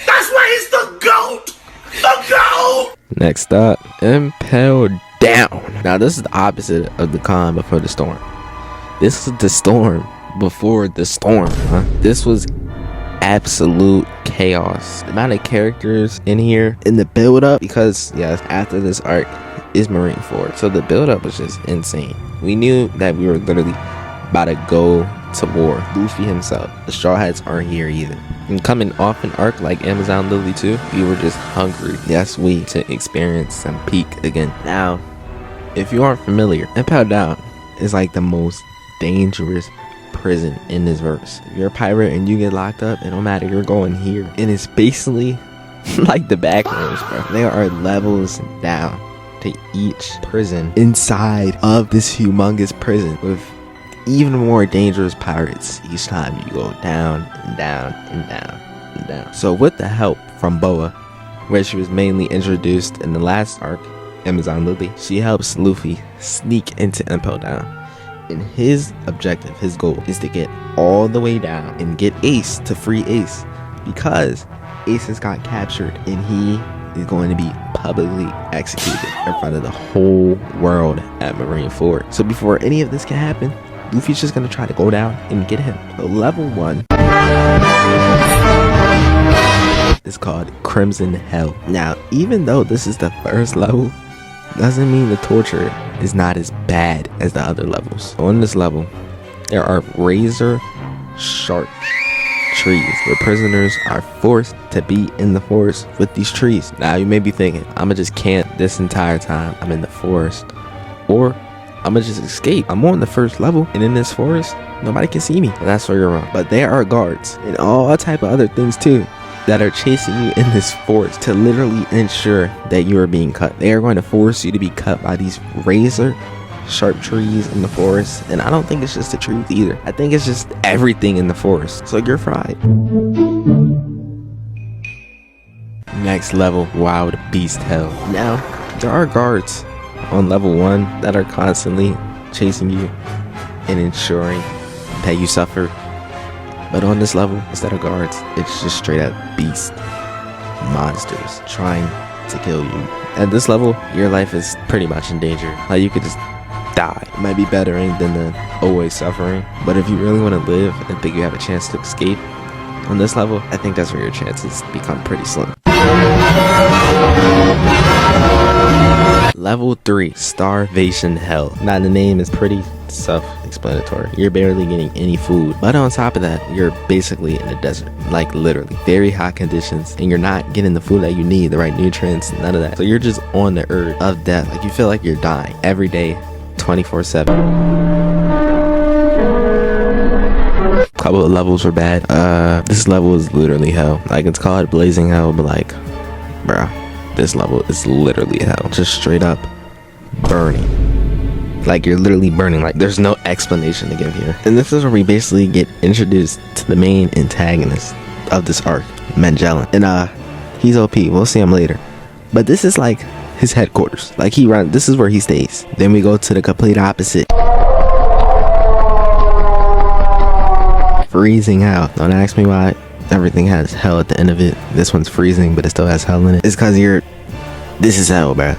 S6: That's why he's the GOAT! The GOAT!
S1: Next up, Impel Down. Now this is the opposite of the calm before the storm. This is the storm before the storm, huh? This was absolute chaos. The amount of characters in here in the build up, because yes, after this arc is Marineford, so the build up was just insane. We knew that we were literally about to go to war. Luffy himself, the Straw Hats aren't here either. And coming off an arc like Amazon Lily 2, we were just hungry, yes, to experience some peak again. Now, if you aren't familiar, Impel Down is like the most dangerous prison in this verse. If you're a pirate and you get locked up, it don't matter, you're going here. And it's basically like the back rooms, bro. There are levels down to each prison inside of this humongous prison with even more dangerous pirates each time you go down and down and down and down. So with the help from Boa, where she was mainly introduced in the last arc, Amazon Lily, she helps Luffy sneak into Impel Down. And his objective, his goal, is to get all the way down and get Ace, to free Ace, because Ace has got captured and he is going to be publicly executed in front of the whole world at Marineford. So before any of this can happen, Luffy's just going to try to go down and get him. So level 1 is called Crimson Hell. Now, even though this is the first level, doesn't mean the torture is not as bad as the other levels. On this level, there are razor sharp trees where prisoners are forced to be in the forest with these trees. Now you may be thinking, I'ma just camp this entire time I'm in the forest, or I'ma just escape. I'm on the first level and in this forest nobody can see me. But that's where you're wrong. But there are guards and all type of other things too that are chasing you in this forest to literally ensure that you are being cut. They are going to force you to be cut by these razor sharp trees in the forest, and I don't think it's just the truth either. I think it's just everything in the forest. So you're fried. Next level, Wild Beast Hell. Now, there are guards on level 1 that are constantly chasing you and ensuring that you suffer. But on this level, instead of guards, it's just straight up beast monsters trying to kill you. At this level, your life is pretty much in danger. Like, you could just die. It might be better than the always suffering, but if you really want to live and think you have a chance to escape on this level, I think that's where your chances become pretty slim. Level 3, Starvation Hell. Now the name is pretty self-explanatory. You're barely getting any food, but on top of that, you're basically in a desert. Like, literally very hot conditions, and you're not getting the food that you need, the right nutrients, none of that. So you're just on the earth of death. Like, you feel like you're dying every day, 24/7. Couple of levels were bad. This level is literally hell. Like, it's called Blazing Hell, but like, bruh, this level is literally hell. Just straight up burning. Like, you're literally burning. Like, there's no explanation to give here. And this is where we basically get introduced to the main antagonist of this arc, Magellan. And he's OP. We'll see him later. But this is like his headquarters. Like this is where he stays. Then we go to the complete opposite. Freezing out. Don't ask me why everything has hell at the end of it. This one's freezing, but it still has hell in it. It's because this is hell, bruh.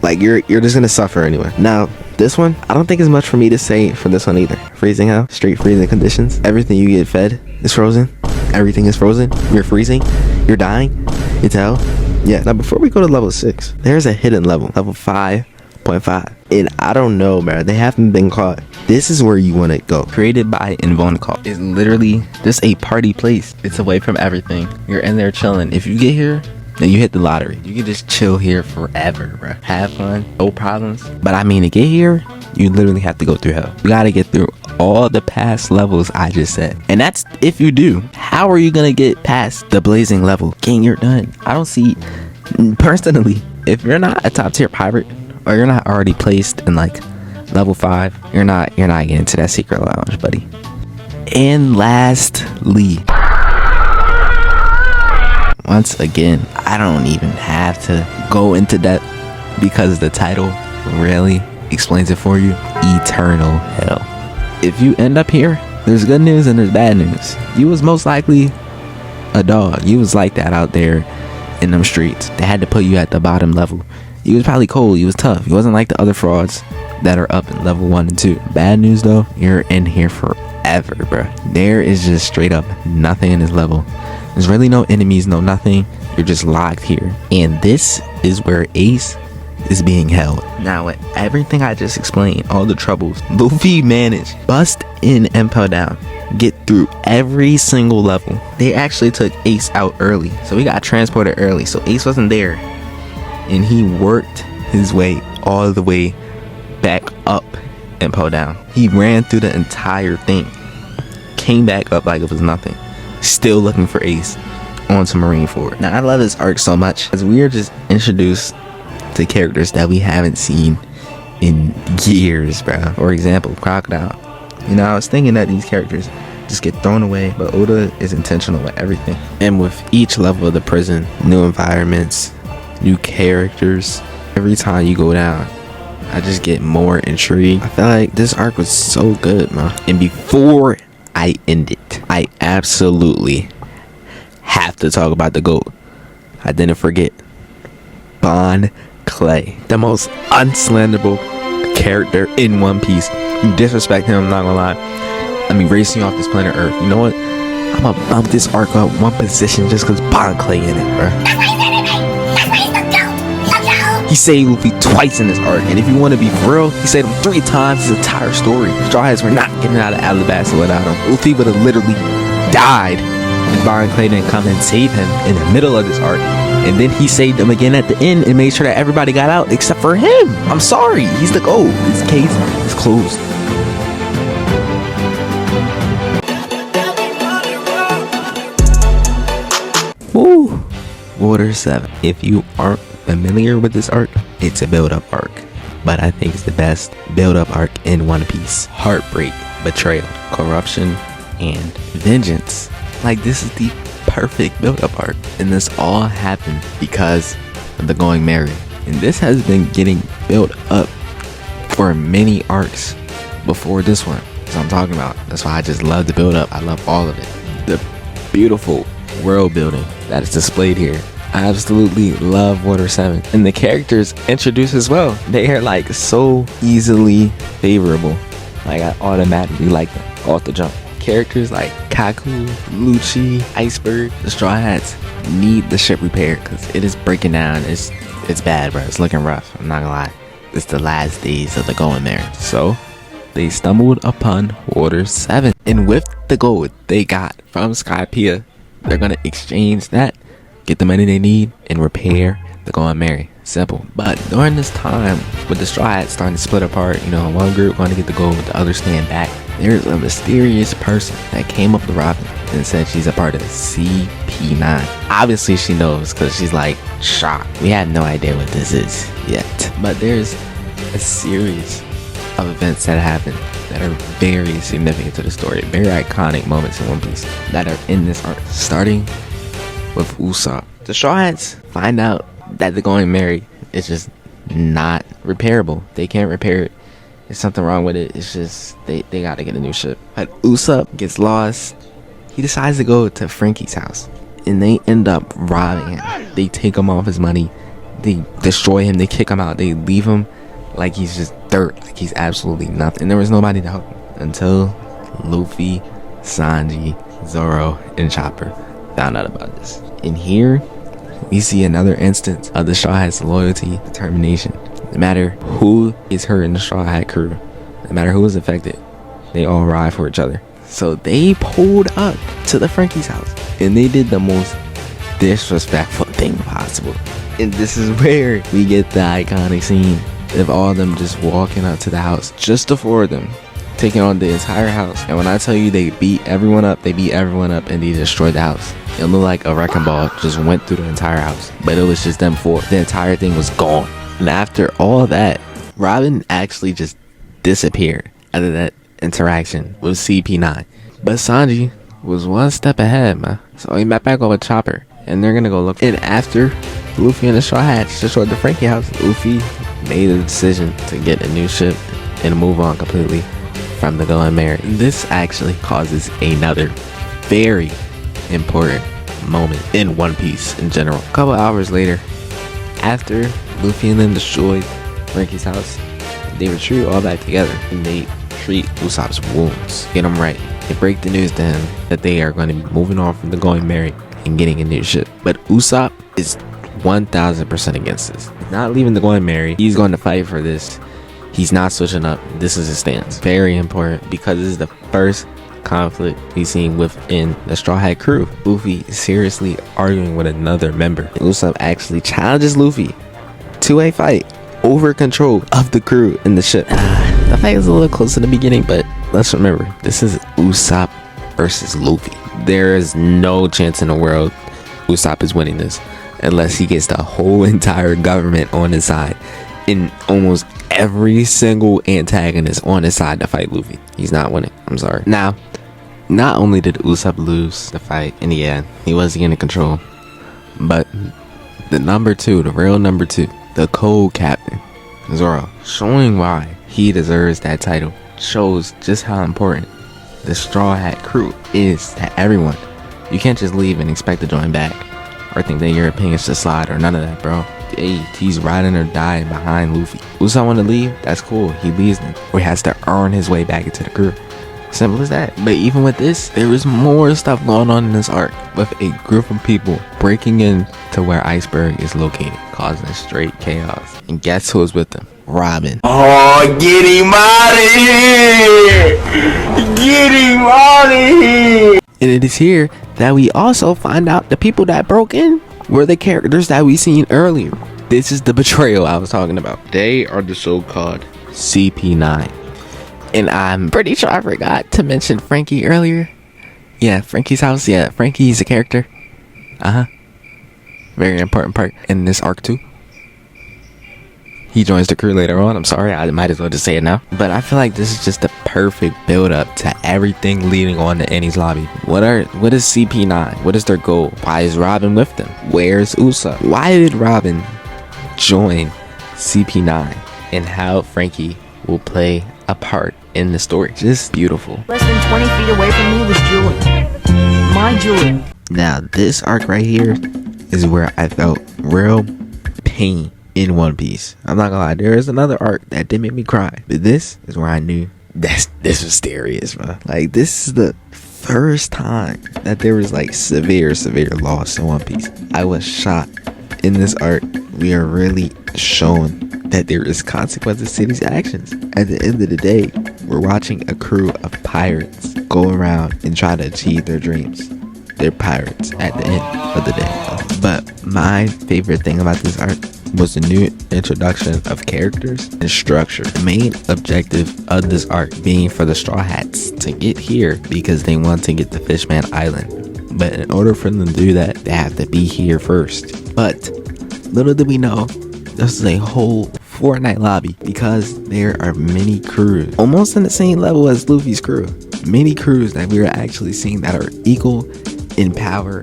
S1: Like you're just gonna suffer anyway. Now, this one, I don't think it's much for me to say for this one either. Freezing hell, straight freezing conditions. Everything you get fed is frozen. Everything is frozen. You're freezing. You're dying. It's hell. Yeah. Now, before we go to level 6, there's a hidden level 5.5. And I don't know, man. They haven't been caught. This is where you want to go. Created by Invonicall. It's literally just a party place. It's away from everything. You're in there chilling. If you get here, then you hit the lottery. You can just chill here forever, bro. Have fun, no problems. But I mean, to get here, you literally have to go through hell. You gotta get through all the past levels I just said. And that's if you do. How are you gonna get past the blazing level? Gang, you're done. I don't see, personally, if you're not a top tier pirate, or you're not already placed in like level 5, you're not getting to that secret lounge, buddy. And lastly, once again, I don't even have to go into depth because the title really explains it for you. Eternal hell. If you end up here, there's good news and there's bad news. You was most likely a dog. You was like that out there in them streets. They had to put you at the bottom level. You was probably cold. You was tough. You wasn't like the other frauds that are up in level 1 and 2. Bad news though, you're in here forever, bro. There is just straight up nothing in this level. There's really no enemies, no nothing. You're just locked here. And this is where Ace is being held. Now, with everything I just explained, all the troubles, Luffy managed bust in Impel Down, get through every single level. They actually took Ace out early, so he got transported early, so Ace wasn't there. And he worked his way all the way back up Impel Down. He ran through the entire thing, came back up like it was nothing, still looking for Ace onto Marineford. Now, I love this arc so much as we are just introduced to characters that we haven't seen in years, bro. For example, Crocodile. You know, I was thinking that these characters just get thrown away, but Oda is intentional with everything. And with each level of the prison, new environments, new characters. Every time you go down, I just get more intrigued. I feel like this arc was so good, man. And before I end it, I absolutely have to talk about the GOAT. I didn't forget Bon Clay, the most unslanderable character in One Piece. You disrespect him, I'm not gonna lie. I mean, racing you off this planet Earth. You know what? I'm gonna bump this arc up one position just because Bon Clay in it, bro. He saved Luffy twice in this arc, and if you want to be for real, he saved him 3 times his entire story. Straw Hats were not getting out of Alabasta without him. Luffy would have literally died if Bon Clay didn't come and save him in the middle of this arc. And then he saved him again at the end and made sure that everybody got out except for him. I'm sorry, he's the GOAT. His case is closed. Woo! Water 7. If you aren't familiar with this arc, it's a build-up arc, but I think it's the best build-up arc in One Piece. Heartbreak, betrayal, corruption, and vengeance. Like, this is the perfect build-up arc, and this all happened because of the Going Merry. And this has been getting built up for many arcs before this one. That's what I'm talking about. That's why I just love the build-up. I love all of it. The beautiful world building that is displayed here. I absolutely love Water 7. And the characters introduced as well. They are like so easily favorable. Like, I automatically like them off the jump. Characters like Kaku, Lucci, Iceberg, the Straw Hats need the ship repaired because it is breaking down. It's bad, bro. It's looking rough. I'm not gonna lie. It's the last days of the Going Merry. So they stumbled upon Water 7. And with the gold they got from Skypiea, they're gonna exchange that, get the money they need, and repair the Going Merry. Simple. But during this time, with the Straw Hats starting to split apart, you know, one group going to get the gold, the other stand back, there's a mysterious person that came up to Robin and said she's a part of CP9. Obviously she knows because she's like shocked. We have no idea what this is yet. But there's a series of events that happen that are very significant to the story. Very iconic moments in One Piece that are in this arc. Starting with Usopp. The Straw Hats find out that the Going Merry it's just not repairable. They can't repair it. There's something wrong with it. It's just they gotta get a new ship. But Usopp gets lost. He decides to go to Franky's house, and they end up robbing him. They take him off his money. They destroy him. They kick him out. They leave him like he's just dirt, like he's absolutely nothing. And there was nobody to help him until Luffy, Sanji, Zoro, and Chopper found out about this. And here we see another instance of the Straw Hats' loyalty, determination. No matter who is hurt in the Straw Hat crew, no matter who is affected, they all ride for each other. So they pulled up to the Franky's house, and they did the most disrespectful thing possible. And this is where we get the iconic scene of all of them just walking up to the house, just the four of them, taking on the entire house. And when I tell you they beat everyone up, and they destroyed the house. It looked like a wrecking ball just went through the entire house, but it was just them four. The entire thing was gone. And after all that, Robin actually just disappeared out of that interaction with CP9. But Sanji was one step ahead, man. So he met back up with Chopper, and they're gonna go look. And after Luffy and the Straw Hats destroyed the Franky house, Luffy made a decision to get a new ship and move on completely from the Going Merry. This actually causes another very important moment in One Piece in general. A couple hours later, after Luffy and them destroyed Franky's house, they retreat all back together and they treat Usopp's wounds, get him right. They break the news to him that they are going to be moving on from the Going Merry and getting a new ship. But Usopp is 1000% against this. He's not leaving the Going Merry. He's going to fight for this. He's not switching up. This is his stance. Very important because this is the first conflict we've seen within the Straw Hat crew. Luffy is seriously arguing with another member. Usopp actually challenges Luffy to a fight over control of the crew and the ship. The fight is a little close in the beginning, but let's remember, this is Usopp versus Luffy. There is no chance in the world Usopp is winning this unless he gets the whole entire government on his side and almost every single antagonist on his side to fight Luffy. He's not winning. I'm sorry. Now, not only did Usopp lose the fight in the end, he was getting control, but the number two, the real number two, the cold captain, Zoro, showing why he deserves that title, shows just how important the Straw Hat crew is to everyone. You can't just leave and expect to join back or think that your opinions should slide or none of that, bro. Hey, he's riding or dying behind Luffy. Usopp want to leave? That's cool. He leaves them, or he has to earn his way back into the crew. Simple as that. But even with this, there is more stuff going on in this arc with a group of people breaking in to where Iceberg is located, causing straight chaos. And guess who is with them? Robin.
S7: Oh, get him out of here! Get him out of here!
S1: And it is here that we also find out the people that broke in were the characters that we seen earlier. This is the betrayal I was talking about. They are the so-called CP9. And I'm pretty sure I forgot to mention Franky earlier. Yeah, Franky's house. Yeah, Franky's a character. Very important part in this arc too. He joins the crew later on. I'm sorry, I might as well just say it now. But I feel like this is just the perfect build up to everything leading on to Enies Lobby. What is CP9? What is their goal? Why is Robin with them? Where's Usopp? Why did Robin join CP9? And how Franky will play a part in the story. Just beautiful.
S8: Less than 20 feet away from me was Julie. My Julie.
S1: Now this arc right here is where I felt real pain in One Piece. I'm not gonna lie, there is another arc that did make me cry, but this is where I knew this was serious, bro. Like, this is the first time that there was like severe loss in One Piece. I was shocked. In this arc, we are really shown that there is consequences to these actions. At the end of the day, we're watching a crew of pirates go around and try to achieve their dreams. They're pirates at the end of the day. But my favorite thing about this arc was the new introduction of characters and structure. The main objective of this arc being for the Straw Hats to get here because they want to get to Fishman Island. But in order for them to do that, they have to be here first. But little did we know, this is a whole Fortnite lobby because there are many crews almost on the same level as Luffy's crew. Many crews that we are actually seeing that are equal in power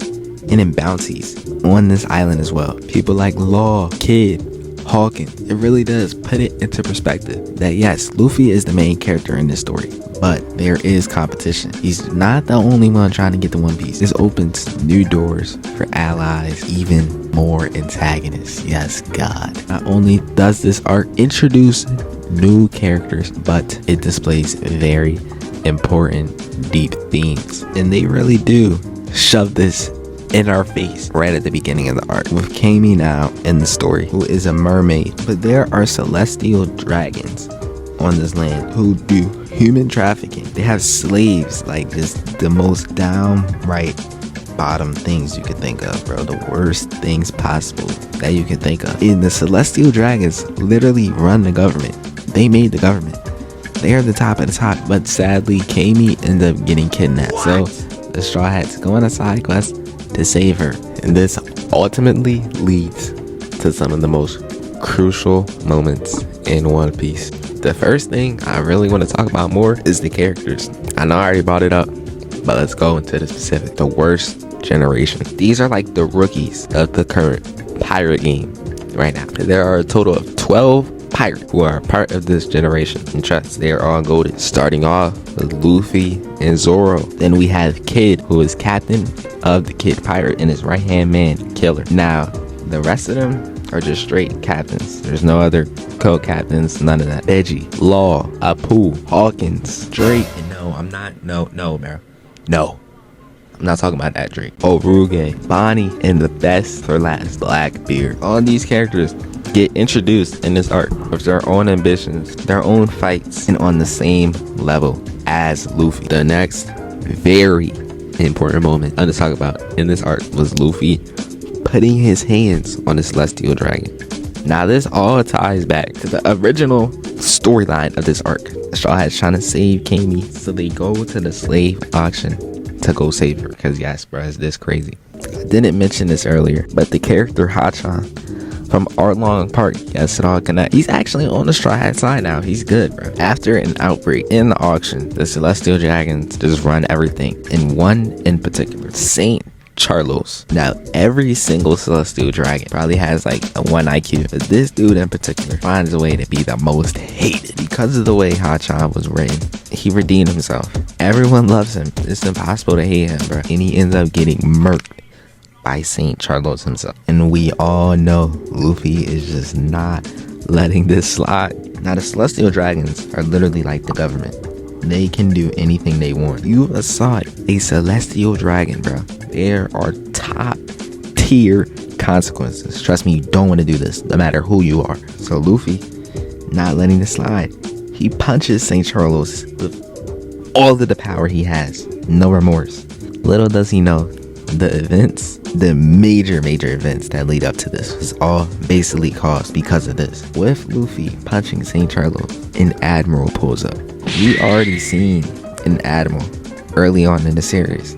S1: and in bounties on this island as well. People like Law, Kid, Hawkins. It really does put it into perspective that yes, Luffy is the main character in this story, but there is competition. He's not the only one trying to get the One Piece. This opens new doors for allies, even more antagonists. Yes, God. Not only does this arc introduce new characters, but it displays very important, deep themes. And they really do shove this in our face right at the beginning of the arc with Kami now in the story, who is a mermaid. But there are celestial dragons on this land who do human trafficking. They have slaves, like just the most downright bottom things you could think of, bro. The worst things possible that you can think of. And the celestial dragons literally run the government. They made the government. They are the top of the top, but sadly Kami ended up getting kidnapped. So the Straw Hats go on a side quest to save her, and this ultimately leads to some of the most crucial moments in One Piece. The first thing I really want to talk about more is the characters. I know I already brought it up, but let's go into the specific. The worst generation. These are like the rookies of the current pirate game right now. There are a total of 12 pirates who are part of this generation, and trust, they are all goated. Starting off with Luffy and Zoro. Then we have Kid, who is captain of the Kid Pirate, and his right hand man, Killer. Now the rest of them are just straight captains. There's no other co-captains, none of that. Veggie, Law, Apu, Hawkins, Drake. And no, I'm not, no, bro. No, I'm not talking about that Drake. Oruge, Bonnie, and the best for last, Blackbeard. All these characters get introduced in this arc with their own ambitions, their own fights, and on the same level as Luffy. The next very important moment I'm gonna talk about in this arc was Luffy putting his hands on the Celestial Dragon. Now this all ties back to the original storyline of this arc. The Straw Hats trying to save Kami, so they go to the slave auction to go save her, because yes, bro, it's this crazy. I didn't mention this earlier, but the character Hachan from Arlong Park, yes, it all connects. He's actually on the Straw Hat side now. He's good, bro. After an outbreak in the auction, the Celestial Dragons just run everything. And one in particular, Saint Charlos. Now, every single Celestial Dragon probably has like a 1 IQ, but this dude in particular finds a way to be the most hated. Because of the way Hachan was written, he redeemed himself. Everyone loves him. It's impossible to hate him, bro. And he ends up getting murked by Saint Charlos himself. And we all know Luffy is just not letting this slide. Now the Celestial Dragons are literally like the government. They can do anything they want. You assault a Celestial Dragon, bro, there are top tier consequences. Trust me, you don't want to do this, no matter who you are. So Luffy, not letting this slide, he punches Saint Charlos with all of the power he has. No remorse. Little does he know, the events, the major events that lead up to this is all basically caused because of this. With Luffy punching Saint Charlos, an admiral pulls up. We already seen an admiral early on in the series,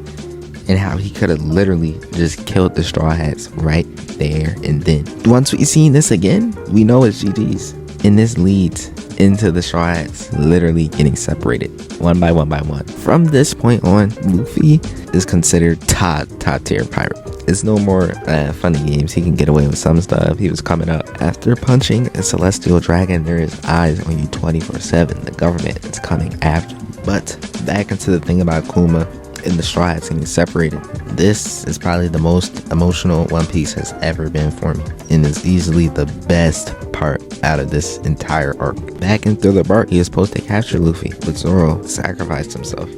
S1: and how he could have literally just killed the Straw Hats right there and then. Once we seen this again, we know it's GG's, and this leads into the Straw Hats literally getting separated one by one. From this point on, Luffy is considered top tier pirate. It's no more funny games. He can get away with some stuff. He was coming up. After punching a Celestial Dragon, there is eyes on you 24/7. The government is coming after you. But back into the thing about Kuma and the Straw Hats getting separated. This is probably the most emotional One Piece has ever been for me, and is easily the best part out of this entire arc. Back in Thriller Bark, he was supposed to capture Luffy, but Zoro sacrificed himself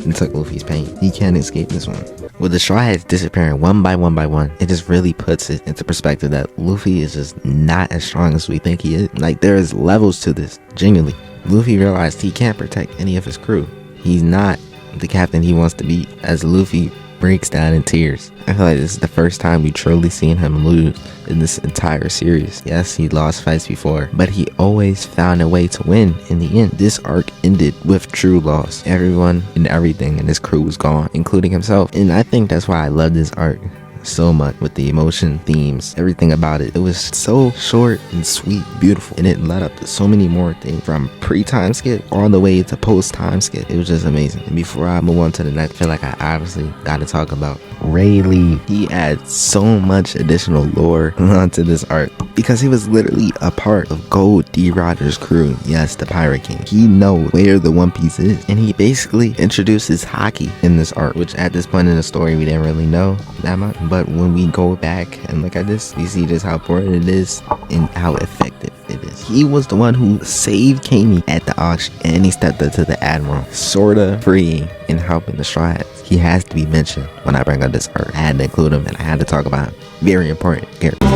S1: and took Luffy's pain. He can't escape this one. With the Straw Hats disappearing one by one, it just really puts it into perspective that Luffy is just not as strong as we think he is. Like, there is levels to this, genuinely. Luffy realized he can't protect any of his crew. He's not the captain he wants to be, as Luffy breaks down in tears. I feel like this is the first time we truly seen him lose in this entire series. Yes, he lost fights before, but he always found a way to win in the end. This arc ended with true loss. Everyone and everything in his crew was gone, including himself. And I think that's why I love this arc so much, with the emotion, themes, everything about it. It was so short and sweet, beautiful, and it led up to so many more things, from pre-time skip all the way to post-time skip. It was just amazing. And before I move on to the next, I feel like I obviously got to talk about Rayleigh. He adds so much additional lore onto this arc because he was literally a part of Gold D. Rogers' crew. Yes, the Pirate King. He knows where the One Piece is, and he basically introduces Haki in this arc, which at this point in the story we didn't really know that much. But when we go back and look at this, we see just how important it is and how effective it is. He was the one who saved Kami at the auction, and he stepped up to the Admiral, sorta freeing and helping the Straw Hats. He has to be mentioned when I bring up this arc. I had to include him, and I had to talk about him. Very important character.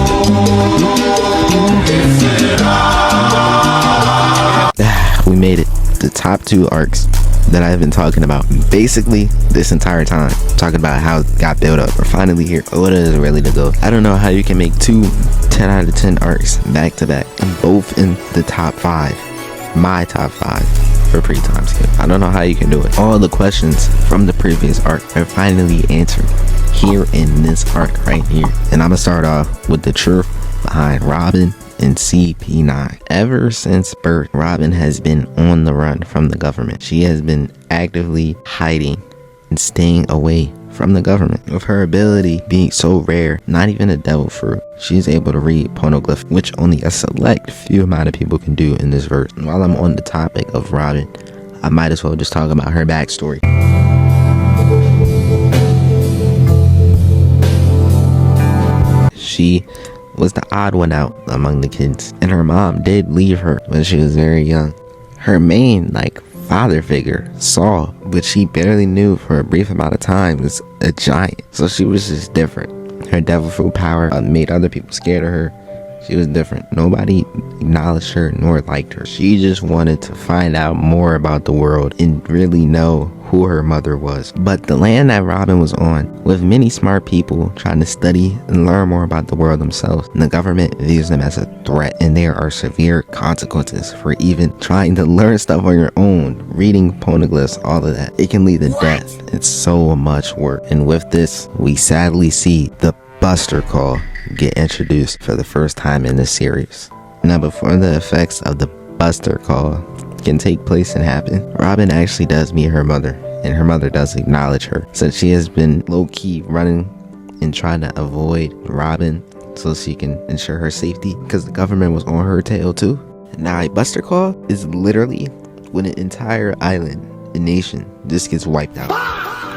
S1: We made it. The top 2 arcs that I've been talking about basically this entire time, talking about how it got built up. We're finally here. Oda is ready to go. I don't know how you can make 2 10 out of 10 arcs back to back, and both in the top 5, my top 5 for pre-time skip. I don't know how you can do it. All the questions from the previous arc are finally answered here in this arc right here. And I'm gonna start off with the truth behind Robin and CP9. Ever since birth, Robin has been on the run from the government. She has been actively hiding and staying away from the government. With her ability being so rare, not even a devil fruit, she's able to read poneglyph, which only a select few amount of people can do in this verse. While I'm on the topic of Robin, I might as well just talk about her backstory. She was the odd one out among the kids, and her mom did leave her when she was very young. Her main father figure, Saul, which she barely knew for a brief amount of time, was a giant, so she was just different. Her devil fruit power made other people scared of her. She was different. Nobody acknowledged her nor liked her. She just wanted to find out more about the world and really know who her mother was. But the land that Robin was on, with many smart people trying to study and learn more about the world themselves, the government views them as a threat, and there are severe consequences for even trying to learn stuff on your own, reading poneglyphs, all of that. It can lead to death. It's so much work. And with this, we sadly see the Buster Call get introduced for the first time in this series. Now, before the effects of the Buster Call can take place and happen, Robin actually does meet her mother, and her mother does acknowledge her, since she has been low-key running and trying to avoid Robin so she can ensure her safety, because the government was on her tail too. Now, a Buster Call is literally when an entire island, a nation, just gets wiped out.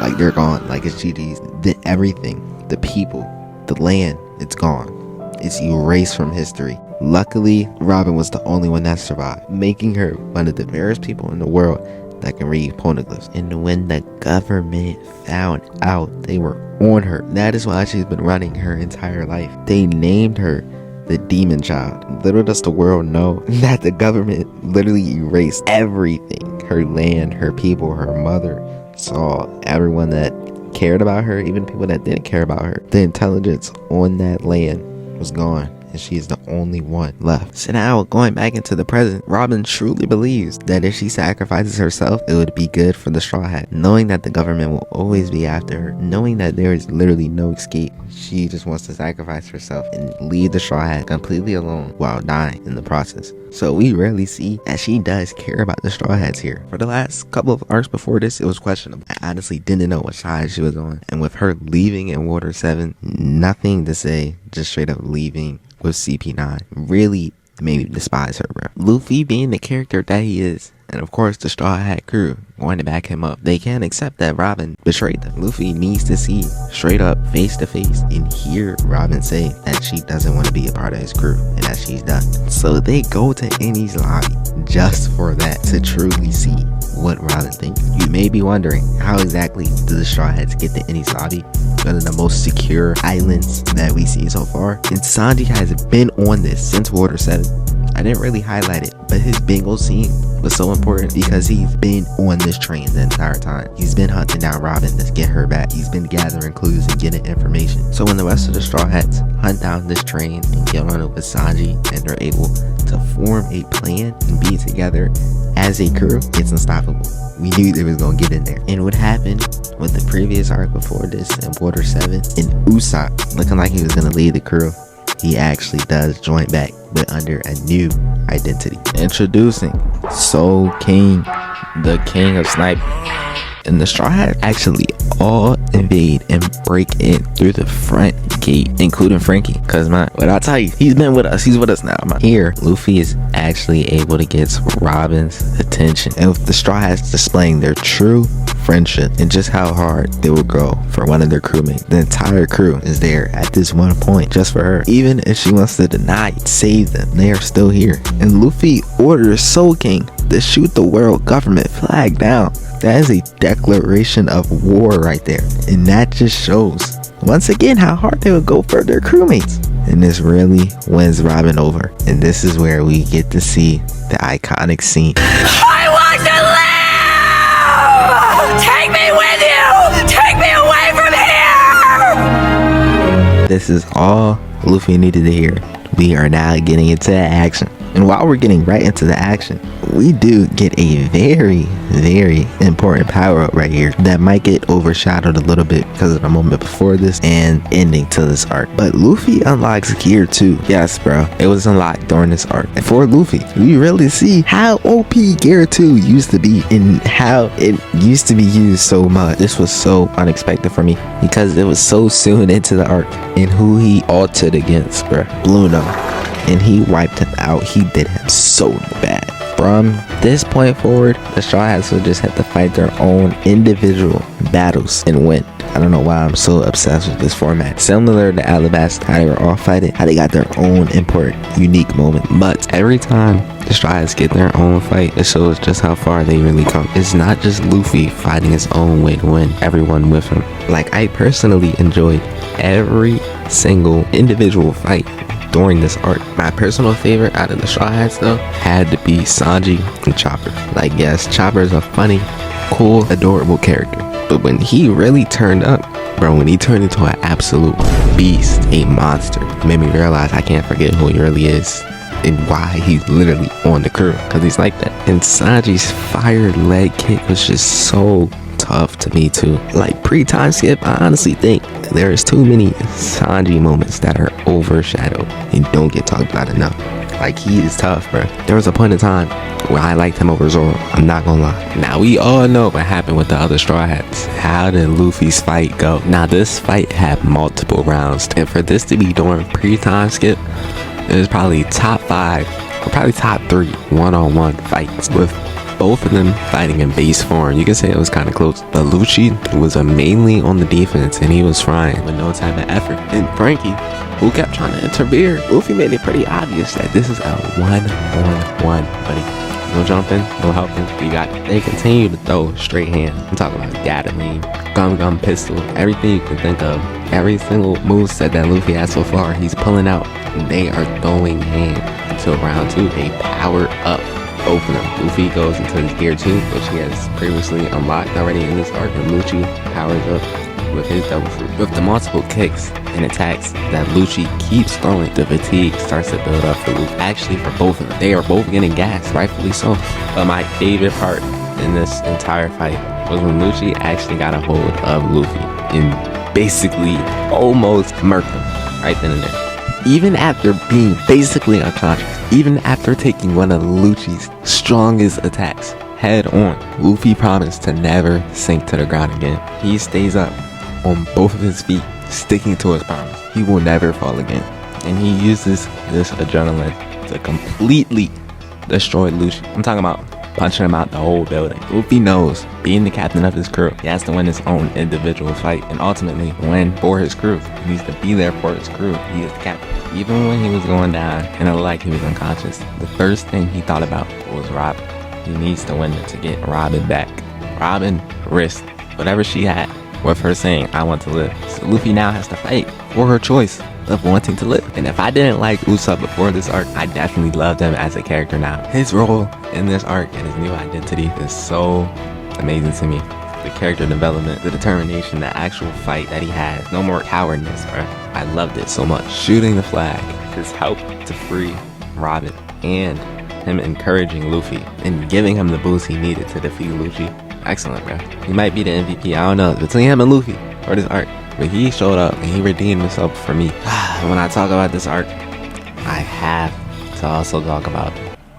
S1: Like, they're gone. Like, it's GG's. Everything, the people, the land, it's gone. It's erased from history. Luckily, Robin was the only one that survived, making her one of the rarest people in the world that can read poneglyphs. And when the government found out they were on her, that is why she's been running her entire life. They named her the Demon Child. Little does the world know that the government literally erased everything. Her land, her people, her mother, Saul, everyone that cared about her, even people that didn't care about her. The intelligence on that land was gone, and she is the only one left. So now, going back into the present, Robin truly believes that if she sacrifices herself, it would be good for the Straw Hat. Knowing that the government will always be after her, knowing that there is literally no escape, she just wants to sacrifice herself and leave the Straw Hat completely alone while dying in the process. So we rarely see that she does care about the Straw Hats here. For the last couple of arcs before this, it was questionable. I honestly didn't know what side she was on. And with her leaving in Water 7, nothing to say, just straight up leaving with CP9 really made me despise her, bro. Luffy being the character that he is, and of course the Straw Hat crew going to back him up, they can't accept that Robin betrayed them. Luffy needs to see straight up, face to face, and hear Robin say that she doesn't want to be a part of his crew and that she's done. So they go to Enies lobby just for that, to truly see what Robin thinks. You may be wondering, how exactly do the Straw Hats get to Enies lobby, one of the most secure islands that we see so far? And Sanji has been on this since Water 7. I didn't really highlight it, but his bingo scene was so important because he's been on this train the entire time. He's been hunting down Robin to get her back. He's been gathering clues and getting information. So when the rest of the Straw Hats hunt down this train and get on it with Sanji, and they're able to form a plan and be together as a crew, it's unstoppable. We knew they was gonna get in there. And what happened with the previous arc before this in Water 7, and Usopp looking like he was gonna lead the crew, he actually does join back, but under a new identity. Introducing Soul King, the king of snipe. and the Straw Hats actually all invade and break in through the front gate, including Frankie. Cause man, what I tell you, he's been with us. He's with us now. Man. Here, Luffy is actually able to get Robin's attention, and with the Straw Hats displaying their true friendship and just how hard they will go for one of their crewmates. The entire crew is there at this one point just for her. Even if she wants to deny it, save them, they are still here. And Luffy orders Soul King to shoot the world government flag down. That is a declaration of war right there, and that just shows once again how hard they would go for their crewmates. And this really wins Robin over, and this is where we get to see the iconic scene.
S2: I want to live! Take me with you! Take me away from here!
S1: This is all Luffy needed to hear. We are now getting into action. And while we're getting right into the action, we do get a very, very important power up right here that might get overshadowed a little bit because of the moment before this and ending to this arc. But Luffy unlocks Gear 2. Yes, bro. It was unlocked during this arc. And for Luffy, we really see how OP Gear 2 used to be and how it used to be used so much. This was so unexpected for me because it was so soon into the arc. And who he altered against, bro? Bluno. And he wiped him out. He did him so bad. From this point forward, the Straw Hats will just have to fight their own individual battles and win. I don't know why I'm so obsessed with this format. Similar to Alabasta, how they were all fighting, how they got their own important, unique moment. But every time the Straw Hats get their own fight, it shows just how far they really come. It's not just Luffy fighting his own way to win, everyone with him. Like, I personally enjoyed every single individual fight during this arc. My personal favorite out of the Straw Hats though had to be Sanji and Chopper. Like, yes, Chopper is a funny, cool, adorable character, but when he really turned up, bro, when he turned into an absolute beast, a monster, it made me realize I can't forget who he really is and why he's literally on the crew, because he's like that. And Sanji's fire leg kick was just so tough to me too. Like, pre-time skip, I honestly think there's too many Sanji moments that are overshadowed and don't get talked about enough. Like, he is tough, bro. There was a point in time where I liked him over Zoro. I'm not gonna lie. Now, we all know what happened with the other Straw Hats. How did Luffy's fight go? Now, this fight had multiple rounds, and for this to be during pre-time skip, it was probably top 5 or probably top 3 one-on-one fights with both of them fighting in base form. You can say it was kind of close, but Lucci was mainly on the defense and he was frying with no type of effort. And Frankie, who kept trying to interfere, Luffy made it pretty obvious that this is a one-on-one, buddy. No jumping, no helping. You got it. They continue to throw straight hands. I'm talking about Gatling, Gum pistol, everything you can think of. Every single moveset that Luffy has so far, he's pulling out. And they are throwing hands until round 2. They power up. Both of them. Luffy goes into his Gear 2, which he has previously unlocked already in this arc, and Lucci powers up with his double fruit. With the multiple kicks and attacks that Lucci keeps throwing, the fatigue starts to build up for Luffy. Actually, for both of them. They are both getting gassed, rightfully so. But my favorite part in this entire fight was when Lucci actually got a hold of Luffy and basically almost murked him right then and there. Even after being basically unconscious, even after taking one of Lucci's strongest attacks head on, Luffy promised to never sink to the ground again. He stays up on both of his feet, sticking to his promise. He will never fall again. And he uses this adrenaline to completely destroy Lucci. I'm talking about punching him out the whole building. Luffy knows, being the captain of his crew, he has to win his own individual fight and ultimately win for his crew. He needs to be there for his crew. He is the captain. Even when he was going down and it looked like he was unconscious, the first thing he thought about was Robin. He needs to win it to get Robin back. Robin risked whatever she had with her saying, I want to live. So Luffy now has to fight for her choice of wanting to live. And if I didn't like Usopp before this arc, I definitely loved him as a character now. His role in this arc and his new identity is so amazing to me. The character development, the determination, the actual fight that he has. No more cowardness, bro. I loved it so much. Shooting the flag, his help to free Robin, and him encouraging Luffy and giving him the boost he needed to defeat Lucci. Excellent, bro. He might be the MVP. I don't know. Between him and Luffy for this arc. But he showed up and he redeemed himself for me. When I talk about this arc, I have to also talk about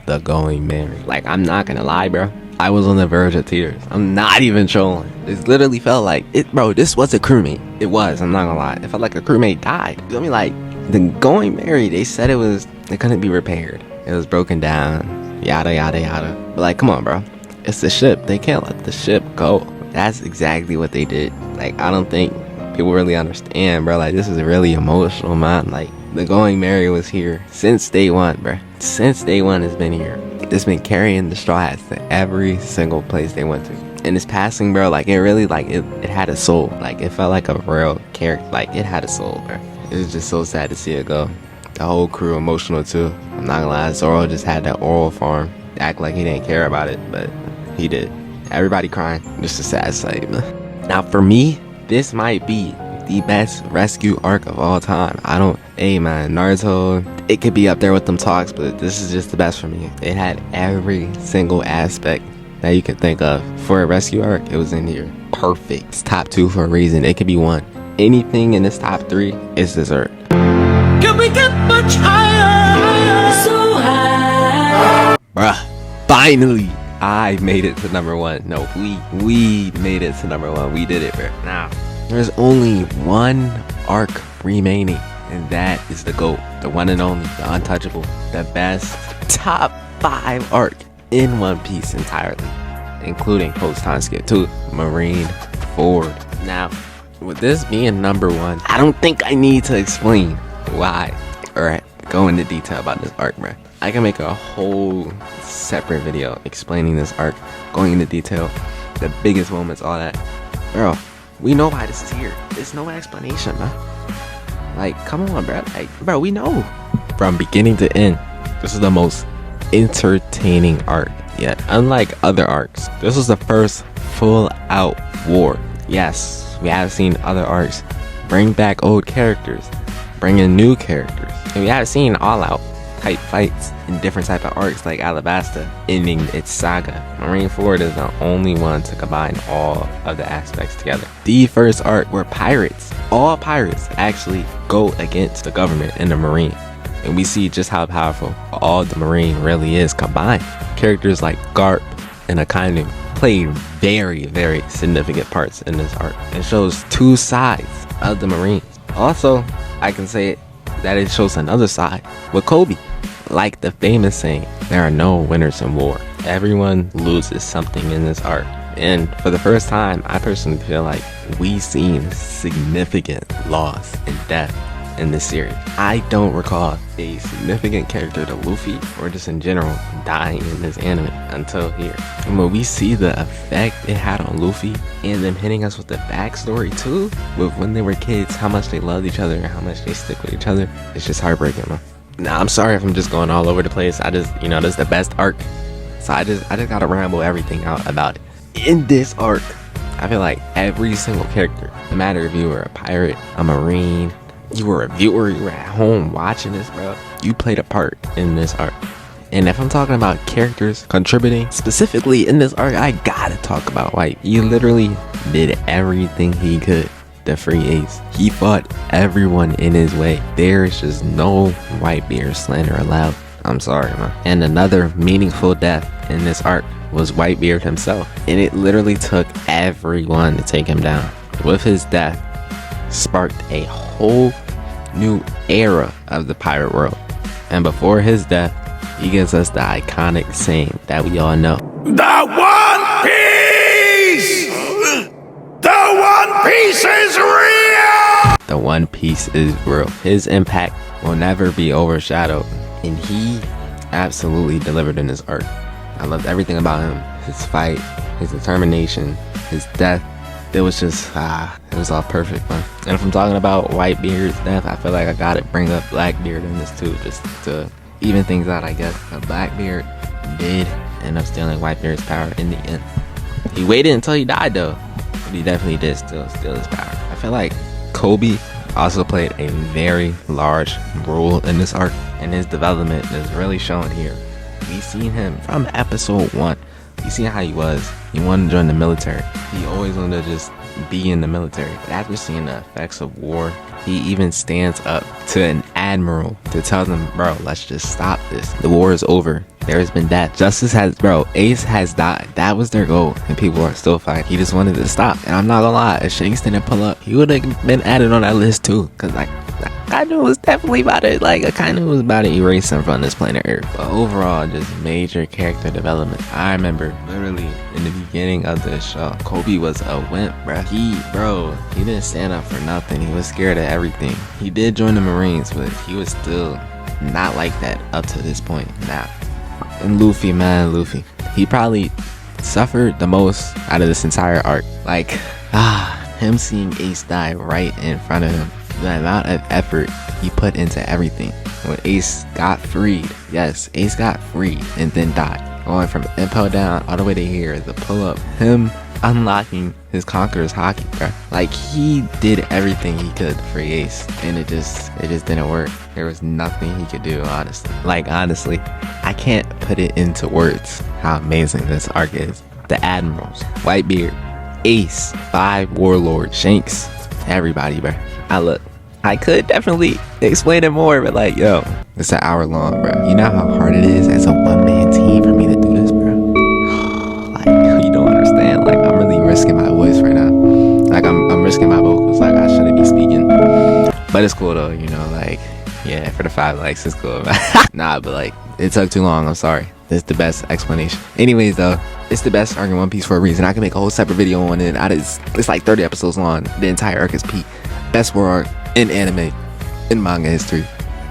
S1: the Going Merry. Like, I'm not gonna lie, bro. I was on the verge of tears. I'm not even trolling. It literally felt like it, bro. This was a crewmate. It was. I'm not gonna lie. It felt like a crewmate died. You know me? Like the Going Merry. They said it couldn't be repaired. It was broken down. Yada yada yada. But like, come on, bro. It's the ship. They can't let the ship go. That's exactly what they did. Like, I don't think people really understand, bro. Like, this is really emotional, man. Like, the Going Merry was here since day one, bro. Since day one, it's been here. It's been carrying the straw hats to every single place they went to. And it's passing, bro. Like, it really, like, it had a soul. Like, it felt like a real character. Like, it had a soul, bro. It was just so sad to see it go. The whole crew emotional, too. I'm not gonna lie. Zoro just had that oral farm. Act like he didn't care about it, but he did. Everybody crying. Just a sad sight, man. Now, for me, this might be the best rescue arc of all time. Hey man, Naruto, it could be up there with them talks, but this is just the best for me. It had every single aspect that you could think of. For a rescue arc, it was in here. Perfect. It's top 2 for a reason. It could be 1. Anything in this top 3 is dessert.
S2: Can we get much higher? So high.
S1: Bruh, finally, I made it to number 1. No, we made it to number 1. We did it, bro. Now, there's only one arc remaining, and that is the GOAT, the one and only, the untouchable, the best top 5 arc in One Piece entirely, including post-time skip 2, Marineford. Now, with this being number 1, I don't think I need to explain why or go into detail about this arc, bro. I can make a whole separate video explaining this arc, going into detail, the biggest moments, all that. Bro, we know why this is here. There's no explanation, man. Like, come on, bro. Like, bro, we know. From beginning to end, this is the most entertaining arc yet. Unlike other arcs, this was the first full-out war. Yes, we have seen other arcs bring back old characters, bring in new characters, and we have seen all-out type fights in different type of arcs like Alabasta ending its saga. Marineford is the only one to combine all of the aspects together. The first arc where all pirates actually go against the government and the Marine, and we see just how powerful all the Marine really is combined. Characters like Garp and Akainu played very, very significant parts in this arc. It shows 2 sides of the Marines. Also, I can say that it shows another side with Kobe. Like the famous saying, there are no winners in war. Everyone loses something in this arc. And for the first time, I personally feel like we've seen significant loss and death in this series. I don't recall a significant character to Luffy or just in general dying in this anime until here. And when we see the effect it had on Luffy and them hitting us with the backstory too, with when they were kids, how much they loved each other and how much they stick with each other, it's just heartbreaking, man. Now, I'm sorry if I'm just going all over the place. I just, this is the best arc. So I just gotta ramble everything out about it. In this arc, I feel like every single character, no matter if you were a pirate, a Marine, you were a viewer, you were at home watching this, bro, you played a part in this arc. And if I'm talking about characters contributing specifically in this arc, I gotta talk about White. He literally did everything he could to free Ace. He fought everyone in his way. There's just no Whitebeard slander allowed. I'm sorry, man. And another meaningful death in this arc was Whitebeard himself. And it literally took everyone to take him down. With his death, sparked a whole new era of the pirate world. And before his death, he gives us the iconic saying that we all know.
S7: The One Piece! The One Piece is real!
S1: The One Piece is real. His impact will never be overshadowed. And he absolutely delivered in this arc. I loved everything about him. His fight, his determination, his death. It was just, it was all perfect, man. And if I'm talking about Whitebeard's death, I feel like I gotta bring up Blackbeard in this too, just to even things out, I guess. But Blackbeard did end up stealing Whitebeard's power in the end. He waited until he died though, but he definitely did still steal his power. I feel like Kobe also played a very large role in this arc, and his development is really shown here. We seen him from episode 1. You see how he was. He wanted to join the military. He always wanted to just be in the military. But after seeing the effects of war, he even stands up to an admiral to tell them, bro, let's just stop this. The war is over. There's been that. Justice has, bro, Ace has died. That was their goal, and people are still fighting. He just wanted to stop. And I'm not gonna lie, if Shanks didn't pull up, he would have been added on that list too. Cause like, Akainu was definitely about to, like, Akainu was about to erase him from this planet Earth. But overall, just major character development. I remember literally in the beginning of the show, Kobe was a wimp, bro. He didn't stand up for nothing. He was scared of everything. He did join the Marines, but he was still not like that up to this point now. And Luffy, man, Luffy, he probably suffered the most out of this entire arc. Like, him seeing Ace die right in front of him, the amount of effort he put into everything. When Ace got freed, yes, Ace got freed and then died, going from Impel Down all the way to here, the pull up, him unlocking his Conqueror's Haki, bro. Like, he did everything he could for Ace, and it just didn't work. There was nothing he could do, honestly. Like, honestly, I can't put it into words how amazing this arc is. The Admirals, Whitebeard, Ace, 5 Warlords, Shanks, everybody, bro. I could definitely explain it more, but like, yo, it's an hour long, bro. You know how hard it is as a one-man team for me to do this, bro? Like, you don't understand. Like, I'm really risking my voice right now. Like, I'm risking my vocals. Like, I shouldn't be speaking. But it's cool though, you know, like, yeah, for the 5 likes, it's cool. Nah, but like, it took too long, I'm sorry. This is the best explanation. Anyways though, it's the best arc in One Piece for a reason. I can make a whole separate video on it. It's like 30 episodes long. The entire arc is peak. Best war arc in anime, in manga history.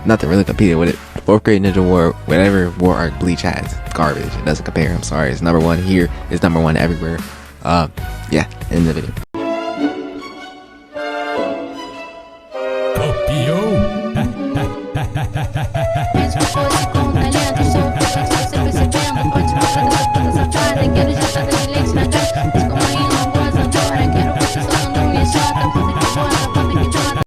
S1: Nothing really competed with it. 4th grade Ninja War, whatever war arc Bleach has, garbage. It doesn't compare. I'm sorry. It's number 1 here. It's number 1 everywhere. Yeah, end the video.
S9: Copio.